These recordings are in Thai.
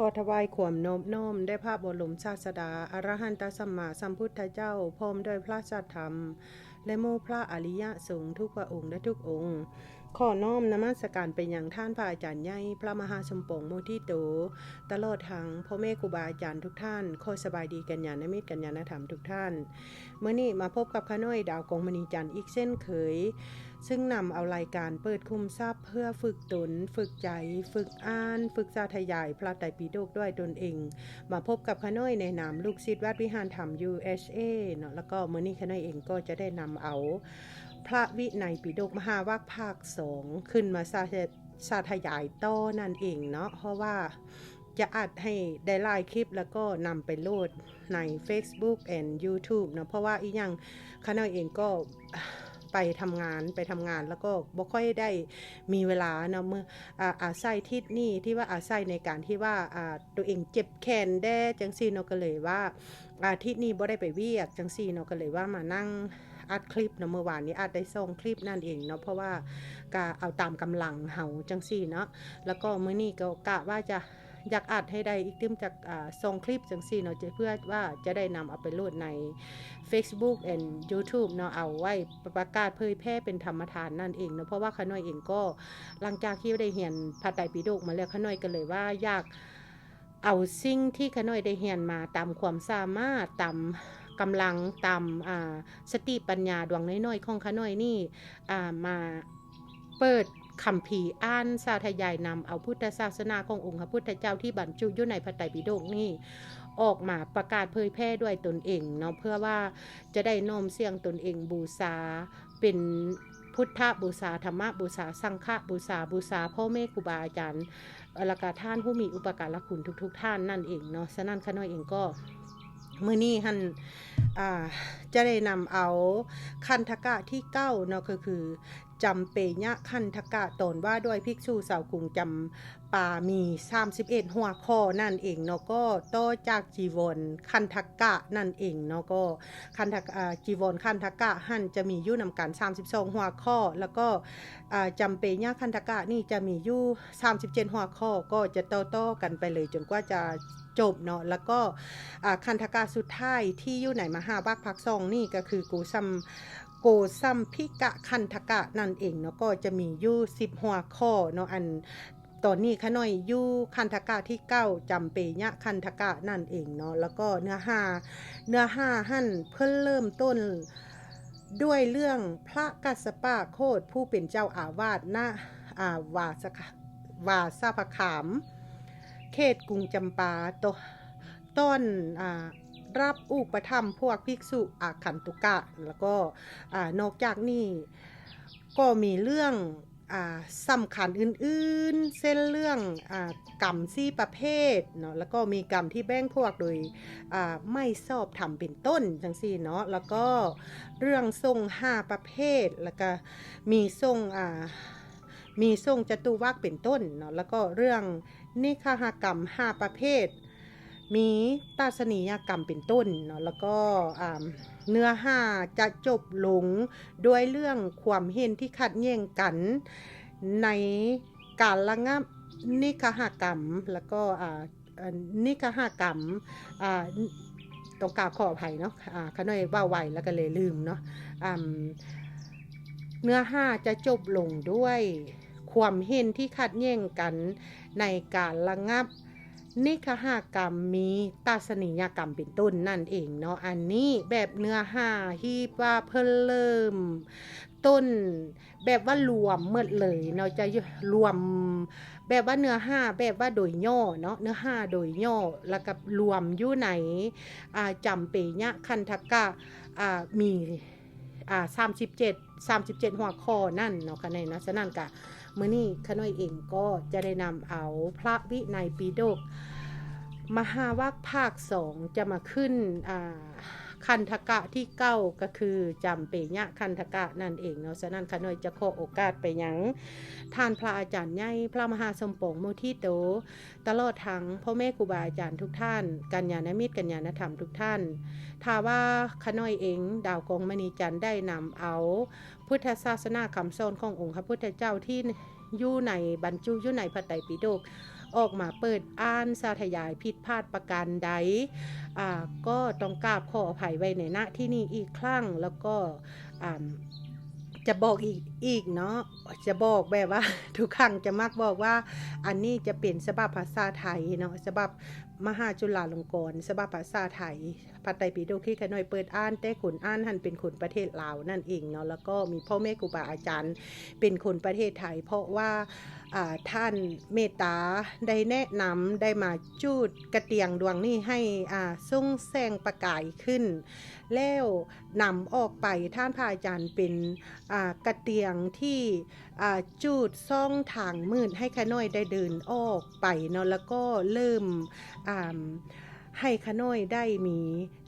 ขอถวายความนอบน้อมได้พระบรมศาสดาอรหันตสัมมาสัมพุทธเจ้าพร้อมด้วยพระสัทธรรมและหมู่พระอริยสงฆ์ทุกพระองค์และทุกองค์ขอน้อมนมัสการไปยังท่านพระอาจารย์ใหญ่พระมหาสมปองโมทิโตตลอดทางพ่อแม่ครูบาอาจารย์ทุกท่านขอสบายดีกันญาณมิตรกันญาณธรรมทุกท่านเมื่อนี้มาพบกับข้าน้อยดาวกองมณีจันทร์อีกเส้นเคยซึ่งนำเอารายการเปิดคุมทรัพย์เพื่อฝึกตนฝึกใจฝึกอ่านฝึกสาธยายพระไตรปิฎกด้วยตนเองมาพบกับข้าน้อยในนามลูกศิษย์วัดวิหารธรรม USA เนาะแล้วก็มื้อนี้ข้าน้อยเองก็จะได้นำเอาพระวินัยปิฎกมหาวรรคภาค2ขึ้นมาสาธยายต่อนั่นเองเนาะเพราะว่าจะอัดให้ได้หลายคลิปแล้วก็นำไปโหลดใน Facebook and YouTube เนาะเพราะว่าอีกอย่างข้าน้อยเองก็ไปทำงานแล้วก็บ่ค่อยได้มีเวลาเนาะเมื่ออาศัยทิศนี้ที่ว่าอาศัยในการที่ว่าตัวเองเจ็บแขนแด้จังซี่เนาะก็เลยว่าอาทิตย์นี้บ่ได้ไปเวียกจังซี่เนาะก็เลยว่ามานั่งอัดคลิปเนาะเมื่อวานนี้อัดได้2คลิปนั่นเองเนาะเพราะว่าก็เอาตามกำลังเฮาจังซี่เนาะแล้วก็มื้อนี้ก็กะว่าจะอยากอัดให้ได้อีกตึมจาก2คลิปจังซี่เนาะเพื่อว่าจะได้นำเอาไปโหลดใน Facebook and YouTube เนาะเอาไว้ประกาศเผยแพร่เป็นธรรมทานนั่นเองเนาะเพราะว่าข้าน้อยเองก็หลังจากที่ได้เรียนพระไตรปิฎกมาแล้วข้าน้อยก็เลยว่าอยากเอาสิ่งที่ข้าน้อยได้เรียนมาตามความสามารถตามกำลังตามสติปัญญาดวงน้อยๆของข้าน้อยนี่มาเปิดคัมภีร์อ่านสาธยายนำเอาพุทธศาสนาขององค์พระพุทธเจ้าที่บรรจุอยู่ในพระไตรปิฎกนี่ออกมาประกาศเผยแพร่ด้วยตนเองเนาะเพื่อว่าจะได้น้อมเสียงตนเองบูชาเป็นพุทธบูชาธรรมบูชาสังฆบูชาพ่อแม่ครูบาอาจารย์และก็ท่านผู้มีอุปการะคุณทุกท่านนั่นเองเนาะฉะนั้นข้าน้อยเองก็มื้อนี้ท่านจะได้นำเอาคันธกะที่9เนาะก็คือจำเปญะคันธกะตนว่าด้วยภิกษุสาวกรุงจำปามี31หัวข้อนั่นเองเนาะก็ต่อจากจีวรคันธกะนั่นเองเนาะก็คันธกะจีวรคันธกะหั่นจะมีอยู่นำกัน32หัวข้อแล้วก็จำเปญะคันธกะนี่จะมีอยู่37หัวข้อก็จะต่อๆกันไปเลยจนกว่าจะจบเนาะแล้วก็คันธกะสุดท้ายที่อยู่ในมหาวรรคภาค2นี่ก็คือโกซัมพิกะคันธกะนั่นเองเนาะก็จะมีอยู่10หัวข้อเนาะอันตอนนี้ข้าน้อยอยู่คันธกะที่9จำเปญะคันธกะนั่นเองเนาะแล้วก็เนื้อหาหั่นเพิ่นเริ่มต้นด้วยเรื่องพระกัสสปะโคตผู้เป็นเจ้าอาวาสณวาสภขามเขตกรุงจำปาต้นรับอุปถัมภ์พวกภิกษุอาคันตุกะแล้วก็นอกจากนี้ก็มีเรื่องสำคัญอื่นๆเส้นเรื่องกรรม4ประเภทเนาะแล้วก็มีกรรมที่แบ่งพวกโดยไม่ชอบธรรมเป็นต้นจังซี่เนาะแล้วก็เรื่องทรง5ประเภทแล้วก็มีทรงจตุวรรคเป็นต้นเนาะแล้วก็เรื่องนิคหกรรม5ประเภทมีตาสนียกรรมเป็นต้นเนาะแล้วก็เนื้อหาจะจบลงด้วยเรื่องความเห็นที่ขัดแย้งกันในการระงับนิคหกรรมแล้วก็นิคหกรรมต้องกราบขออภัยเนาะข้าน้อยว่าไวแล้วก็เลยลืมเนาะเนื้อหาจะจบลงด้วยความเห็นที่ขัดแย้งกันในการระงับนิคหกรรมมีตาสนียกรรมเป็นต้นนั่นเองเนาะอันนี้แบบเนื้อหาที่ว่าเพิ่นเริ่มต้นแบบว่ารวมหมดเลยเนาะจะรวมแบบว่าเนื้อหาแบบว่าโดยย่อเนาะเนื้อหาโดยย่อแล้วก็รวมอยู่ในจำเปญะคันธกะมี37หัวข้อนั่นเนาะค่ะในนั้นฉะนั้นก็มื้อนี้ข้าน้อยเองก็จะได้นำเอาพระวินัยปิฎกมหาวรรคภาค2จะมาขึ้นคันธกะที่9ก็คือจำเปญะคันธกะนั่นเองเนาะฉะนั้นข้าน้อยจะขอโอกาสไปยังท่านพระอาจารย์ใหญ่พระมหาสมปองโมทิโตตลอดทั้งพ่อแม่ครูบาอาจารย์ทุกท่านกัลยาณมิตรกัลยาณธรรมทุกท่านถ้าว่าข้าน้อยเองดาวกองมณีจันทร์ได้นำเอาพุทธศาสนาคำสอนขององค์พระพุทธเจ้าที่ อยู่ในบรรจุอยู่ในพระไตรปิฎกออกมาเปิดอ่านสาธยายผิดพลาดประการใดก็ต้องกราบขออภัยไว้ในณที่นี้อีกครั้งแล้วก็จะบอกอีกเนาะจะบอกแบบว่า ทุกครั้งจะมักบอกว่าอันนี้จะเป็นฉบับภาษาไทยเนาะฉบับมหาจุฬาลงกรณ์ฉบับภาษาไทยพระไตรปิฎกที่ขน้อยเปิดอ่านแต่คนอ่านหันเป็นคนประเทศลาวนั่นเองเนาะแล้วก็มีพ่อแม่ครูบาอาจารย์เป็นคนประเทศไทยเพราะว่าท่านเมตตาได้แนะนำได้มาจูดกระเตียงดวงนี้ให้ส่งแสงประกายขึ้นแล้วนำออกไปท่านพระอาจารย์เป็นกระเตียงที่จูดซ่องทางมืดให้ขน้อยได้เดินออกไปเนาะแล้วก็เริ่มให้ขน้อยได้มี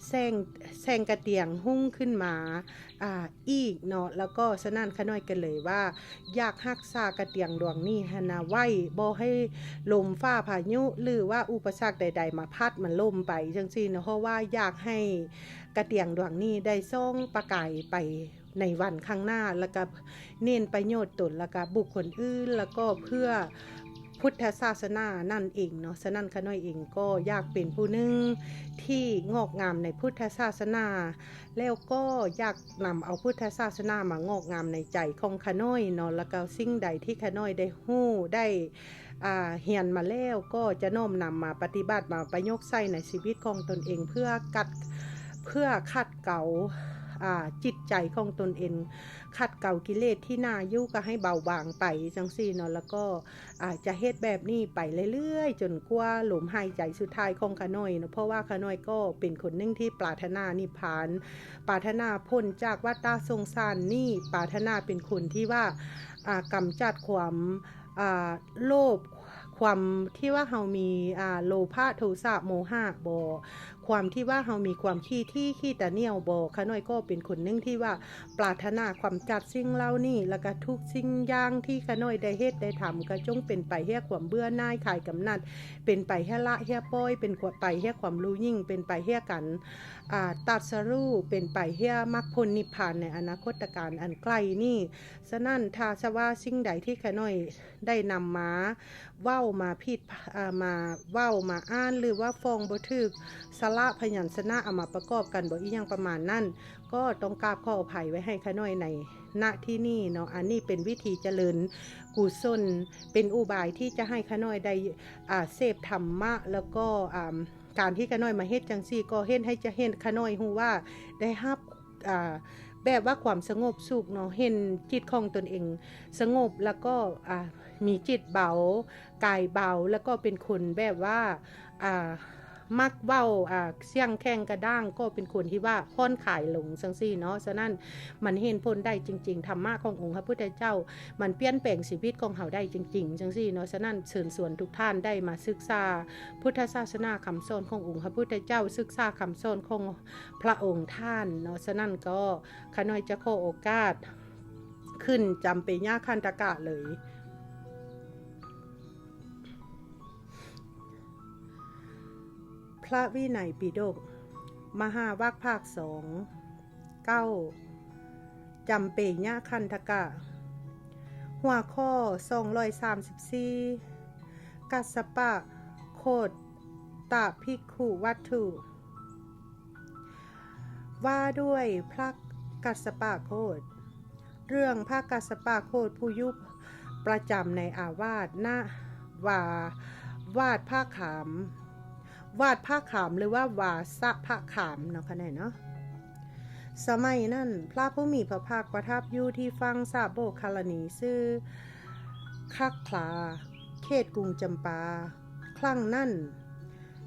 แสงกระเตียงหุ้งขึ้นมาอีกเนาะแล้วก็ฉะนั้นขน้อยกันเลยว่าอยากรักษากระเตียงดวงนี้ให้นะไว้บ่ให้ลมฟ้าพายุหรือว่าอุปสรรคใดๆมาพัดมันล่มไปจังซี่เนาะเพราะว่าอยากให้กระเตียงดวงนี้ได้ส่องประกายไปในวันข้างหน้าแล้วก็เน้นประโยชน์ตนแล้วก็บุคคลอื่นแล้วก็เพื่อพุทธศาสนานั่นเองเนาะฉะนั้นขน้อยเองก็อยากเป็นผู้หนึ่งที่งอกงามในพุทธศาสนาแล้วก็อยากนำเอาพุทธศาสนามางอกงามในใจของขน้อยเนาะแล้วก็สิ่งใดที่ขน้อยได้ฮู้ได้เฮียนมาแล้วก็จะน้อมนำมาปฏิบัติมาประยุกต์ใช้ในชีวิตของตนเองเพื่อขัดเกลาจิตใจของตนเองขัดเกลากิเลสที่น่ายุ่ก็ให้เบาบางไปจังซี่เนาะแล้วก็จะเฮ็ดแบบนี้ไปเรื่อยๆจนกว่าลมหายใจสุดท้ายของขน้อยเนาะเพราะว่าขน้อยก็เป็นคนหนึ่งที่ปรารถนานิพพานปรารถนาพ้นจากวัฏสงสารนี่ปรารถนาเป็นคนที่ว่ากำจัดความโลภความที่ว่าเฮามีโลภะโทสะโมหะบ่ความที่ว่าเฮามีความขี้ตะเหนี่ยวบ่ขน้อยก็เป็นคนนึงที่ว่าปรารถนาความจัดสิ่งเหล่านี้แล้วก็ทุกสิ่งอย่างที่ขน้อยได้เฮ็ดได้ทำก็จงเป็นไปเพื่อความเบื่อหน่ายคลายกำหนัดเป็นไปเพื่อละเพื่อปล่อยเป็นไปเพื่อความรู้ยิ่งเป็นไปเพื่อกันตรัสรู้เป็นไปเพื่อมรรคผลนิพพานในอนาคตการอันใกล้นี้ฉะนั้นถ้าสว่าสิ่งใดที่ขน้อยได้นำมาเว้ามาผิดมาเว้ามาอ่านหรือว่าฟ้องบ่ถูกสระพยัญชนะเอามาประกอบกันบ่อีหยังประมาณนั้นก็ต้องกราบขออภัยไว้ให้ขน้อยในณที่นี่เนาะอันนี้เป็นวิธีเจริญกุศลเป็นอุบายที่จะให้ขน้อยได้เสพธรรมะแล้วก็การที่ขน้อยมาเฮ็ดจังซี่ก็เฮ็ดให้จะเห็นขน้อยฮู้ว่าได้รับแบบว่าความสงบสุขเนาะเห็นจิตของตนเองสงบแล้วก็มีจิตเบากายเบาแล้วก็เป็นคนแบบว่ามักเว้าเสียงแข้งกระด้างก็เป็นคนที่ว่าค่อนขายลงจังซี่เนาะฉะนั้นมันเห็นผลได้จริงๆธรรมะขององค์พระพุทธเจ้ามันเปลี่ยนแปลงชีวิตของเฮาได้จริงๆจังซี่เนาะฉะนั้นเชิญชวนทุกท่านได้มาศึกษาพุทธศาสนาคำสอนขององค์พระพุทธเจ้าศึกษาคำสอนของพระองค์ท่านเนาะฉะนั้นก็ข้าน้อยจะขอโอกาสขึ้นจำเป็นยาคันตกะเลยพระวินัยปิฎกมหาวรรคภาค2 9จำเปญญาคันธกะหัวข้อ234กัสสปะโคตตะภิกขุวัตถุว่าด้วยพระกัสสปะโคตเรื่องพระกัสสปะโคตผู้ยุบประจำในอาวาสณวาดผ้าขามวาดผ้าขามหรือว่าวาสะผ้าขามเนาะค่ะเนาะสมัยนั้นพระผู้มีพระภาคประทับอยู่ที่ฟังสาโบกคารณีซื่อคักคลาเขตกรุงจำปาครั้งนั้น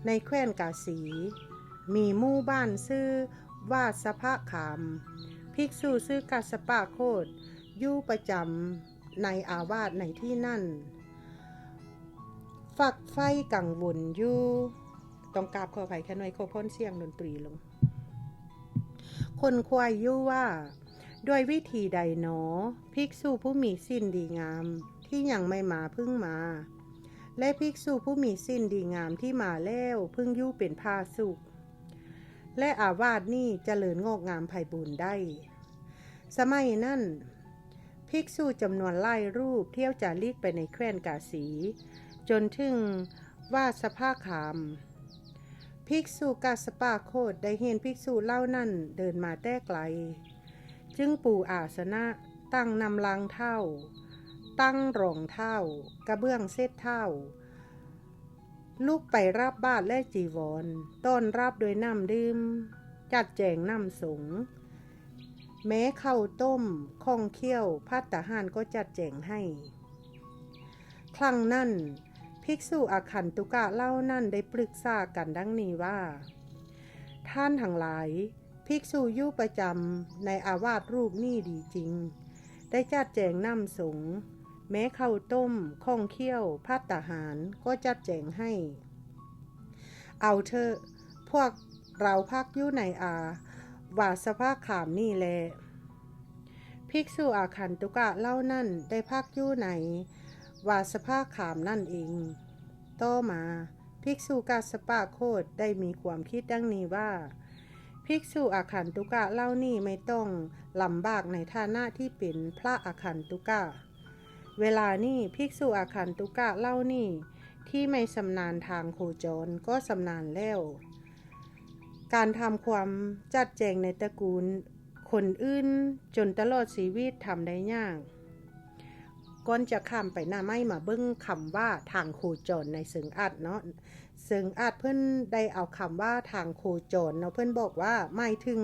ในแคว้นกาสีมีหมู่บ้านซื่อวาสะผ้าขามภิกษุซื่อกัสสปะโคตอยู่ประจำในอาวาสในที่นั่นฝักไฟกังวลอยู่ต้องกราบขออภัยแค่น้อยขอพ้นเสียงดนตรีลงคนควายยู่ว่าด้วยวิธีใดหนอภิกษุผู้มีศีลดีงามที่ยังไม่มาพึ่งมาและภิกษุผู้มีศีลดีงามที่มาแล้วพึ่งยู่เป็นพาสุขและอาวาสนี่เจริญงอกงามไพบูรณ์ได้สมัยนั้นภิ ภิกษุจำนวนหลายรูปเที่ยวจาริกไปในแคว้นกาสีจนถึงวาสภาคามภิกษุกาสปะโคดได้เห็นภิกษุเล่านั่นเดินมาแต่ไกลจึงปูอาสนะตั้งนำลังเท่าตั้งรองเท่ากระเบื้องเซตเท่าลูกไปรับบาตรและจีวรต้อนรับโดยน้ำดื่มจัดแจงน้ำสงฆ์แม้ข้าวต้มข้องเคี่ยวภัตตาหารก็จัดแจงให้ครั้งนั้นภิกษุอาคันตุกะเล่านั่นได้ปรึกษากันดังนี้ว่าท่านทั้งหลายภิกษุอยู่ประจำในอาวาสรูปนี้ดีจริงได้จัดแจงน้ำสงฆ์แม้ข้าวต้มข้องเคี่ยวภัตตาหารก็จัดแจงให้เอาเถอะพวกเราพักอยู่ในวาสภาขามนี่แลภิกษุอาคันตุกะเล่านั่นได้พักอยู่ในวาสภาขามนั่นเองต่อมาภิกษุกาสปะโคดได้มีความคิดดังนี้ว่าภิกษุอาคันตุกะเล่านี่ไม่ต้องลำบากในฐานะที่เป็นพระอาคันตุกะเวลานี้ภิกษุอาคันตุกะเล่านี่ที่ไม่ชำนาญทางโคจรก็ชำนาญแล้วการทำความจัดแจงในตระกูลคนอื่นจนตลอดชีวิตทำได้ยากก่อนจะข้ามไปหน้าไม้มาเบิ้งคำว่าทางโคจรในเสิงอัดเนาะเสิงอัดเพิ่นได้เอาคำว่าทางโคจรเนาะเพิ่นบอกว่าหมายถึง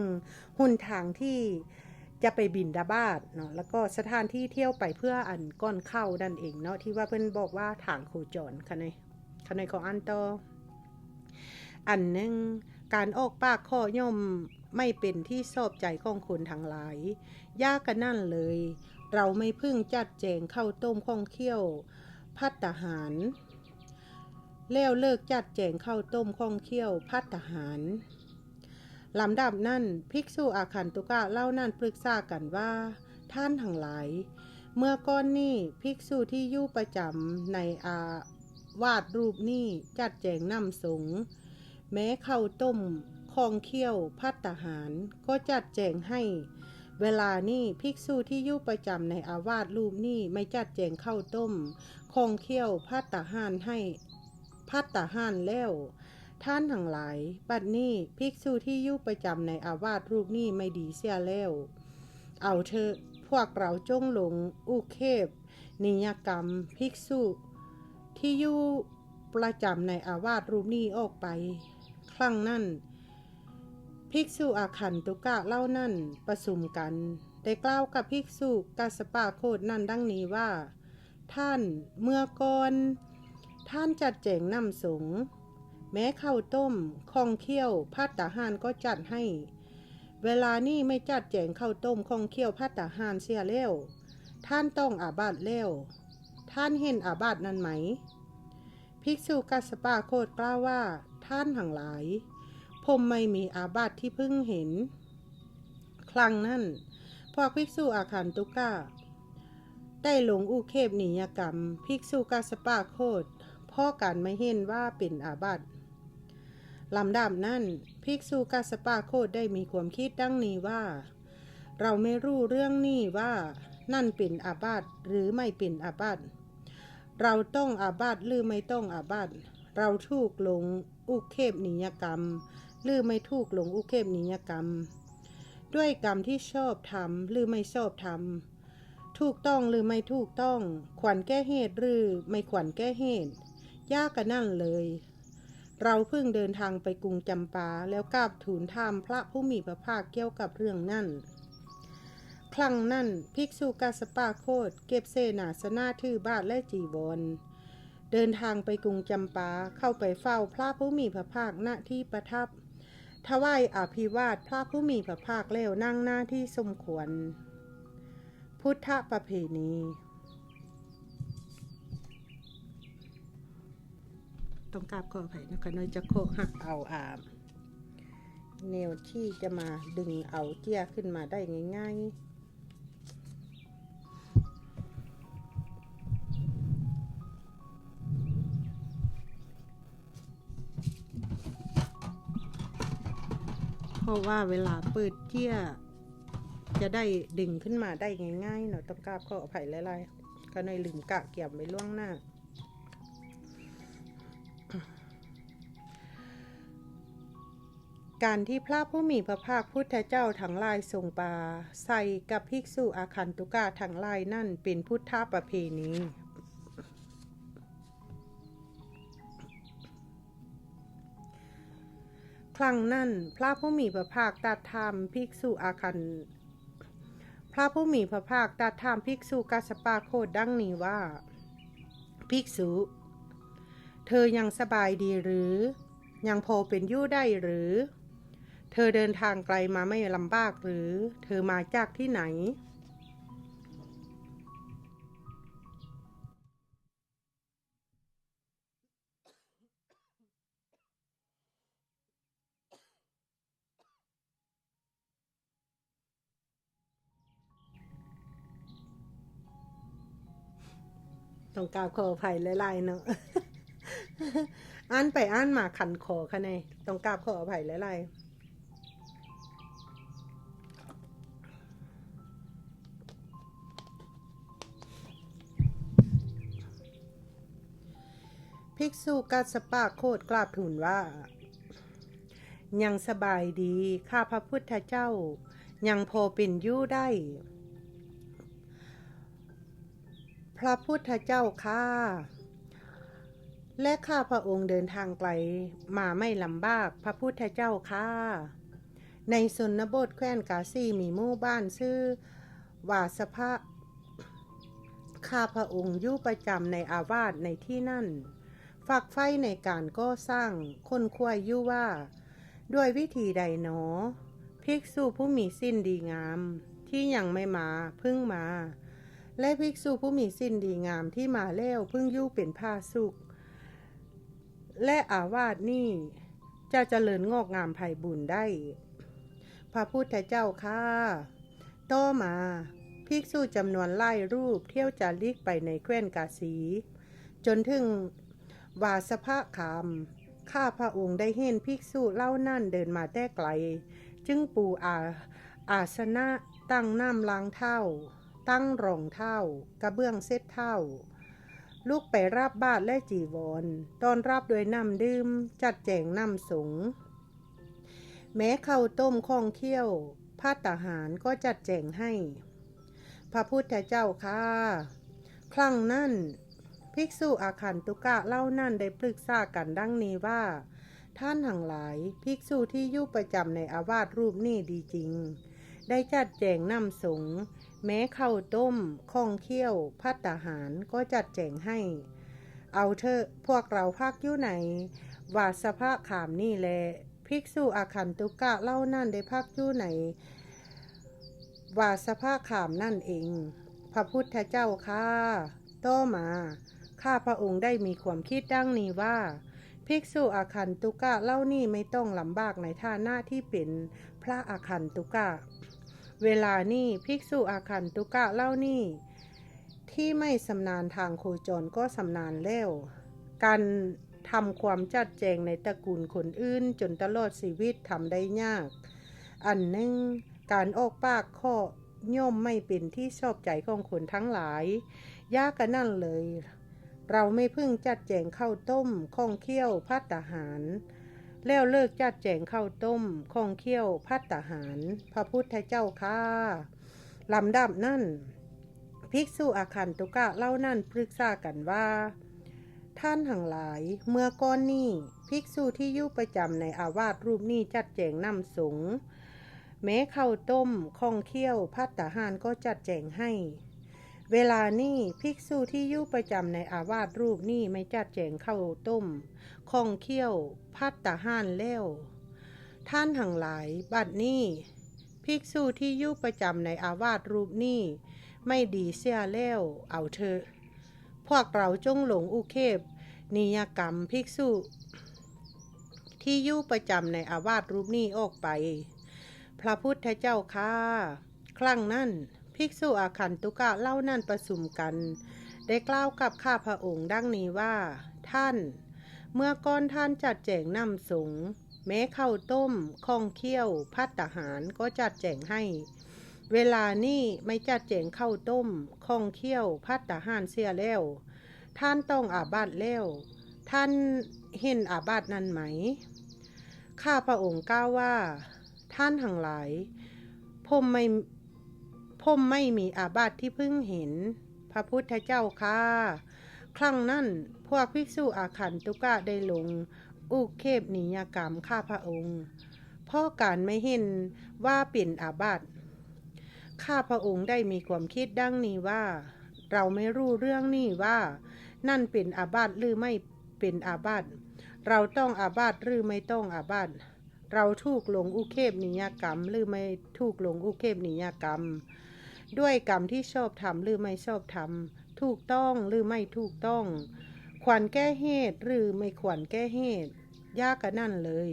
หุ่นทางที่จะไปบิณฑบาตเนาะแล้วก็สถานที่เที่ยวไปเพื่ออันก้อนเข้านั่นเองเนาะที่ว่าเพิ่นบอกว่าทางโคจรค่ะในของอันต่ออันหนึ่งการออกปากข้อย่อมไม่เป็นที่ชอบใจของคนทั้งหลายยากกันนั่นเลยเราไม่พึ่งจัดแจงข้าวต้มข้องเคี่ยวภัตตาหารแล้วเลิกจัดแจงข้าวต้มข้องเคี่ยวภัตตาหารลำดับนั้นภิกษุอาคันตุกะเล่านั่นปรึกษากันว่าท่านทั้งหลายเมื่อก่อนนี้ภิกษุที่อยู่ประจำในวาดรูปนี้จัดแจงน้ำสงฆ์แม้ข้าวต้มข้องเคี่ยวภัตตาหารก็จัดแจงให้เวลานี้ภิกษุที่อยู่ประจำในอาวาสรูปนี้ไม่จัดแจงข้าวต้มข้องเคี่ยวภัตตาหารให้ภัตตาหารแล้วท่านทั้งหลายบัดนี้ภิกษุที่อยู่ประจำในอาวาสรูปนี้ไม่ดีเสียแล้วเอาเถอะพวกเราจงหลงอุเคปนิยกรรมภิกษุที่อยู่ประจำในอาวาสรูปนี้ออกไปครั้งนั้นภิกษุอาคันตุกะเล่านั่นประชุมกันได้กล่าวกับภิกษุกาสปะโคดนั่นดังนี้ว่าท่านเมื่อก่อนท่านจัดแจงน้ำสงฆ์แม้ข้าวต้มข้องเคี่ยวภัตตาหารก็จัดให้เวลานี้ไม่จัดแจงข้าวต้มข้องเคี่ยวภัตตาหารเสียแล้วท่านต้องอาบัติแล้วท่านเห็นอาบัตินั้นไหมภิกษุกาสปะโคดกล่าวว่าท่านทั้งหลายผมไม่มีอาบัติที่เพิ่งเห็นครั้งนั้นพวกภิกษุอาคันตุกะได้หลงอุเคปนิยกรรมภิกษุกาสปะโคดเพราะการไม่เห็นว่าเป็นอาบัติลำดับนั้นภิกษุกาสปะโคดได้มีความคิดดังนี้ว่าเราไม่รู้เรื่องนี้ว่านั่นเป็นอาบัติหรือไม่เป็นอาบัติเราต้องอาบัติหรือไม่ต้องอาบัติเราถูกหลงอุเคปนิยกรรมหรือไม่ถูกหลงอุเคปนิยกรรมด้วยกรรมที่ชอบทำหรือไม่ชอบทำถูกต้องหรือไม่ถูกต้องควรแก้เหตุหรือไม่ควรแก้เหตุยากกันนั่นเลยเราเพิ่งเดินทางไปกรุงจำปาแล้วกราบทูลถามพระผู้มีพระภาคเกี่ยวกับเรื่องนั้นครั้งนั้นภิกษุกาสปะโคดเก็บเสนาสนะถือบาทและจีวรเดินทางไปกรุงจำปาเข้าไปเฝ้าพระผู้มีพระภาคณที่ประทับถวายอภิวาทพระผู้มีพระภาคแล้วนั่งหน้าที่สมควรพุทธประเพณีต้องกราบขออภัยนะคะน้อยจะโคหักเอาแนวที่จะมาดึงเอาเจี้ยขึ้นมาได้ง่ายๆเพราะว่าเวลาเปิดเจี้ย จะได้ดึงขึ้นมาได้ง่ายๆเนาะต้องกราบขออภัยหลายๆก็ในลืมกะเกี่ยมไว้ล่วงหน้าการที่พระผู้มีพระภาคพุทธเจ้าทั้งหลายทรงปาใส่กับภิกษุอาคันตุกะทั้งหลายนั่นเป็นพุทธประเพณีครั้งนั้นพระผู้มีพระภาคตรัสถามภิกษุอาคันพระผู้มีพระภาคตรัสถามภิกษุกัสสปะโคดดังนี้ว่าภิกษุเธอยังสบายดีหรือยังพอเป็นอยู่ได้หรือเธอเดินทางไกลมาไม่ลำบากหรือเธอมาจากที่ไหนต้องกราบขออภัยหลายๆเนาะ อ่านไปอ่านมาขันคอค่ะเนี่ยต้องกราบขออภัยหลายๆภิกษุกัสสปะโคดกราบทูลว่ายังสบายดีข้าพระพุทธเจ้ายังพอเป็นอยู่ได้พระพุทธเจ้าข้าและข้าพระองค์เดินทางไกลมาไม่ลำบากพระพุทธเจ้าข้าในชนบทแคว้นกาสีมีหมู่บ้านชื่อวาสภะข้าพระองค์อยู่ประจำในอาวาสในที่นั่นฝักใฝ่ในการก่อสร้างคนควายอยู่ว่าด้วยวิธีใดหนอภิกษุผู้มีสิ้นดีงามที่ยังไม่มาพึ่งมาและภิกษุผู้มีสิ้นดีงามที่มาแล้วพึ่งอยู่เป็นผ้าสุขและอาวาสนี่จะเจริญงอกงามไพบูรย์ได้พระพุทธเจ้าข้าต่อมาภิกษุจำนวนหลายรูปเที่ยวจาริกไปในแคว้นกาสีจนถึงวาสภะคามข้าพระองค์ได้เห็นภิกษุเล่านั่นเดินมาแต่ไกลจึงปูอาสนะตั้งน้ำล้างเท้าตั้งรองเท้ากระเบื้องเซ็ตเท้าลูกไปรับบาตรและจีวรต้อนรับด้วยน้ำดื่มจัดแจงน้ำสงฆ์แม้ข้าวต้มของเคี่ยวภัตตาหารก็จัดแจงให้พระพุทธเจ้าค่ะครั้งนั้นภิกษุอาคันตุกะเล่านั่นได้ปรึกษากันดังนี้ว่าท่านทั้งหลายภิกษุที่อยู่ประจำในอาวาสรูปนี้ดีจริงได้จัดแจงน้ำสงฆ์แม้ข้าวต้มของเคี่ยวภัตตาหารก็จัดแจงให้เอาเถอะพวกเราพักอยู่ไหนวาสภะขามนี่แลภิกษุอาคันตุกะเล่านั่นได้พักอยู่ไหนวาสภะขามนั่นเองพระพุทธเจ้าค่ะต่อมาข้าพระองค์ได้มีความคิดดังนี้ว่าภิกษุอาคันตุกะเล่านี่ไม่ต้องลำบากในฐานะที่เป็นพระอาคันตุกะเวลานี้ภิกษุอาคันตุกะเล่านี่ที่ไม่สำนาญทางโคจรก็สำนาญแล้วการทำความจัดแจงในตระกูลคนอื่นจนตลอดชีวิตทำได้ยากอันหนึ่งการออกปากข้อย่อมไม่เป็นที่ชอบใจของคนทั้งหลายยากกันนั่นเลยเราไม่พึ่งจัดแจงข้าวต้มของเคี่ยวภัตตาหารแล้วเลิกจัดแจงข้าวต้มของเคี่ยวภัตตาหารพระพุทธเจ้าค่ะลำดับนั่นภิกษุอาคันตุกะเล่านั่นปรึกษากันว่าท่านทั้งหลายเมื่อก่อนนี้ภิกษุที่อยู่ประจำในอาวาสรูปนี้จัดแจงน้ำสงฆ์แม้ข้าวต้มของเคี่ยวภัตตาหารก็จัดแจงให้เวลานี้ภิกษุที่อยู่ประจำในอาวาสรูปนี้ไม่จัดแจงข้าวต้มของเคี่ยวภัตตาหารแล้วท่านทั้งหลายบัดนี้ภิกษุที่อยู่ประจำในอาวาสรูปนี้ไม่ดีเสียแล้วเอาเถอะพวกเราจงหลงอุเคปนิยกรรมภิกษุที่อยู่ประจำในอาวาสรูปนี้ออกไปพระพุทธเจ้าค่ะครั้งนั้นภิกษุอาคันตุกะเล่านั่นประชุมกันได้กล่าวกับข้าพระองค์ดังนี้ว่าท่านเมื่อก่อนท่านจัดแจงน้ำสงฆ์แม้ข้าวต้มของเคี่ยวภัตตาหารก็จัดแจงให้ เวลานี้ไม่จัดแจงข้าวต้มข้องเคี่ยวพัตตาหารเสียแล้ว ท่านต้องอาบัติแล้ว ท่านเห็นอาบัตินั้นไหม ข้าพระองค์กล่าวว่า ท่านทั้งหลายผมไม่มีอาบัติที่เพิ่งเห็น พระพุทธเจ้าค่ะ ครั้งนั้นพวกภิกษุอาคันตุกะได้ลงอุเคปนิยกรรมข้าพระองค์เพราะการไม่เห็นว่าเป็นอาบัติ ข้าพระองค์ได้มีความคิดดังนี้ว่า เราไม่รู้เรื่องนี้ว่า นั่นเป็นอาบัติหรือไม่เป็นอาบัติ เราต้องอาบัติหรือไม่ต้องอาบัติ เราถูกลงอุเคปนิยกรรมหรือไม่ถูกลงอุเคปนิยกรรม ด้วยกรรมที่ชอบทำหรือไม่ชอบทำถูกต้องหรือไม่ถูกต้อง ควรแก้เหตุหรือไม่ควรแก้เหตุ ยากกันนั่นเลย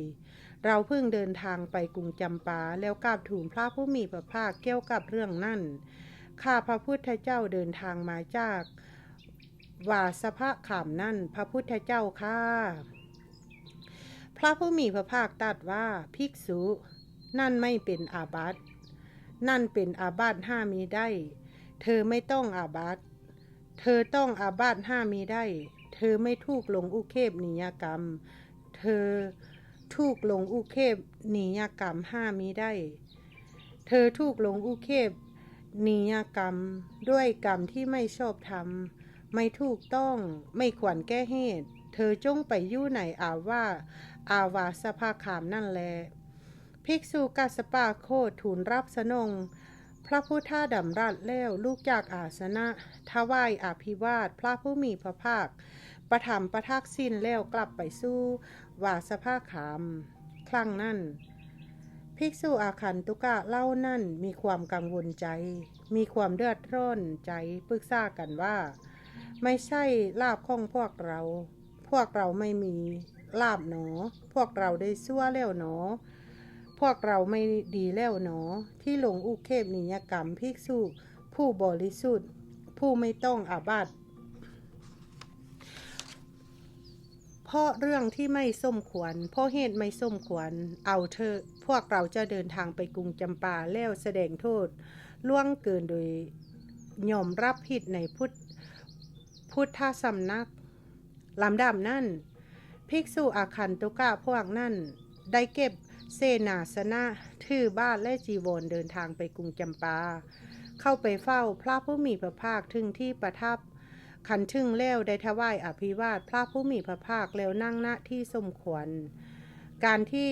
เราเพิ่งเดินทางไปกรุงจำปาแล้วกราบทูลพระผู้มีพระภาคเกี่ยวกับเรื่องนั้น ข้าพระพุทธเจ้าเดินทางมาจากวาสภขามนั่นพระพุทธเจ้าค่ะพระผู้มีพระภาคตรัสว่าภิกษุนั่นไม่เป็นอาบัติ นั่นเป็นอาบัติห้ามิได้ เธอไม่ต้องอาบัติ เธอต้องอาบัติห้ามิได้ เธอไม่ถูกลงอุเคปนิยกรรม เธอถูกลงอุเคปนิยกรรมห้ามิได้ เธอถูกลงอุเคปนิยกรรมด้วยกรรมที่ไม่ชอบธรรมไม่ถูกต้องไม่ควรแก้เหตุ เธอจงไปอยู่ในอาวาสภาขามนั่นแล ภิกษุกัสสปะโคดทูลรับสนองพระพุทธดำรัสแล้วลูกจากอาสนะถวายอภิวาทพระผู้มีพระภาคประถมประทักษิณแล้วกลับไปสู่วาสภาขามครั้งนั้นภิกษุอาคันตุกะเล่านั่นมีความกังวลใจมีความเดือดร้อนใจปรึกษากันว่าไม่ใช่ลาภของพวกเราไม่มีลาภหนอพวกเราได้ชั่วแล้วหนอพวกเราไม่ดีแล้วหนอที่ลงอุเคปนิยกรรมภิกษุผู้บริสุทธิ์ผู้ไม่ต้องอาบัติเพราะเรื่องที่ไม่สมควรเพราะเหตุไม่สมควรเอาเถอะพวกเราจะเดินทางไปกรุงจำปาแล้วแสดงโทษล่วงเกินโดยยอมรับผิดในพุทธสำนักลำดับนั้นภิกษุอาคันตุกะพวกนั้นได้เก็บเสนาสนะถือบาทและจีวรเดินทางไปกรุงจำปาเข้าไปเฝ้าพระผู้มีพระภาคถึงที่ประทับขันถึงแล้วได้ถวายอภิวาทพระผู้มีพระภาคแล้วนั่งณที่สมควรการที่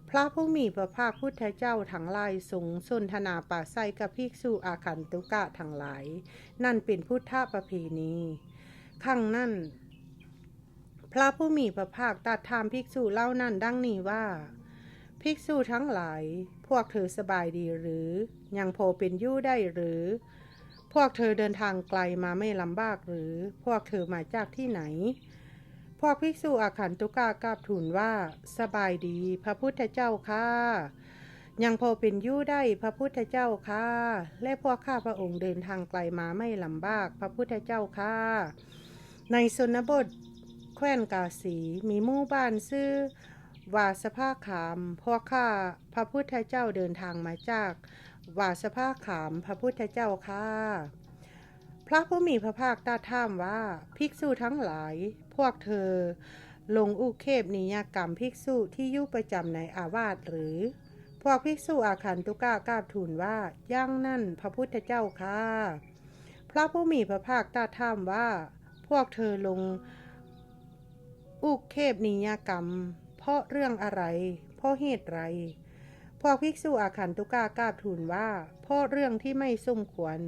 พระผู้มีพระภาคพุทธเจ้าทั้งหลายทรงสนทนาปราศัยกับภิกษุอาคันตุกะทั้งหลายนั่นเป็นพุทธประเพณีครั้งนั้นพระผู้มีพระภาคตรัสถามภิกษุเล่านั้นดังนี้ว่าภิกษุทั้งหลายพวกเธอสบายดีหรือยังพอเป็นอยู่ได้หรือพวกเธอเดินทางไกลมาไม่ลำบากหรือพวกเธอมาจากที่ไหนพวกภิกษุอาคันตุกะกราบทูลว่าสบายดีพระพุทธเจ้าค่ะยังพอเป็นอยู่ได้พระพุทธเจ้าค่ะและพวกข้าพระองค์เดินทางไกลมาไม่ลำบากพระพุทธเจ้าค่ะในชนบทแคว้นกาสีมีหมู่บ้านชื่อวาสภาขามพวกข้าพระพุทธเจ้าเดินทางมาจากวาสภาขามพระพุทธเจ้าค่ะพระผู้มีพระภาคตรัสถามว่าภิกษุทั้งหลายพวกเธอลงอุเคปนิยกรรมภิกษุที่อยู่ประจำในอาวาสหรือพวกภิกษุอาคันตุกะกราบทูลว่าย่างนั่นพระพุทธเจ้าค่ะพระผู้มีพระภาคตรัสถามว่าพวกเธอลงอุเคปนิยกรรมเพราะเรื่องอะไรเพราะเหตุไรพวกภิกษุอาคันตุกะกราบทูลว่าเพราะเรื่องที่ไม่สมควร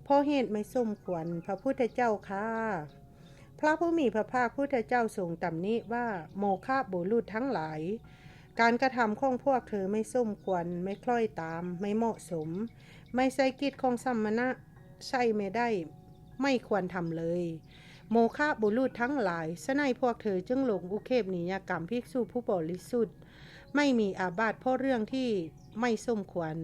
เพราะเหตุไม่สมควรพระพุทธเจ้าค่ะพระผู้มีพระภาคพุทธเจ้าทรงตำหนิว่าโมฆะบุรุษทั้งหลายการกระทำของพวกเธอไม่สมควรไม่คล้อยตามไม่เหมาะสมไม่ใช่กิจของสัมมณะใช่ไม่ได้ไม่ควรทำเลยโมฆะบุรุษทั้งหลายฉะนั้นพวกเธอจึงลงอุเคปนิยกรรมภิกษุผู้บริสุทธิ์ไม่มีอาบัติเพราะเรื่องที่ไม่สมควร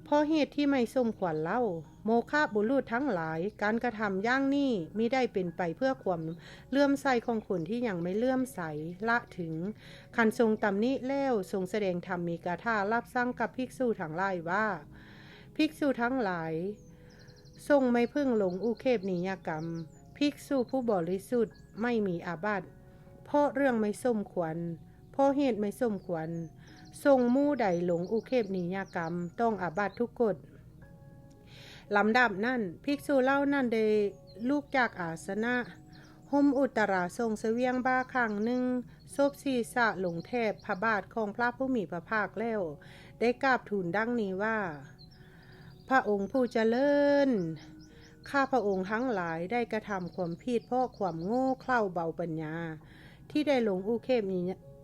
เพราะเหตุที่ไม่สมควรเล่าโมฆะบุรุษทั้งหลายการกระทำอย่างนี้มิได้เป็นไปเพื่อความเลื่อมใสของคนที่ยังไม่เลื่อมใสละถึงคันทรงตำหนิแล้วทรงแสดงธรรมมีกถารับสั่งกับภิกษุทั้งหลายว่า ภิกษุทั้งหลายทรงไม่พึ่งหลงอุเคปนิยกรรมภิกษุผู้บริสุทธิ์ไม่มีอาบัติเพราะเรื่องไม่สมควรเพราะเหตุไม่สมควรทรงมู่ใดหลงอุเคปนิยกรรมต้องอาบัติทุกกฎลำดับนั้นภิกษุเล่านั้นได้ลูกจากอาสนะห่มอุตราทรงเสวียงบ้าครั้งหนึ่งซบศีรษะลงแทบพระบาทของพระผู้มีพระภาคแล้วได้กราบทูลดังนี้ว่าพระองค์ผู้เจริญข้าพระองค์ทั้งหลายได้กระทำความผิดเพราะความโง่เขลาเบาปัญญาที่ได้หลงอุเคปนิ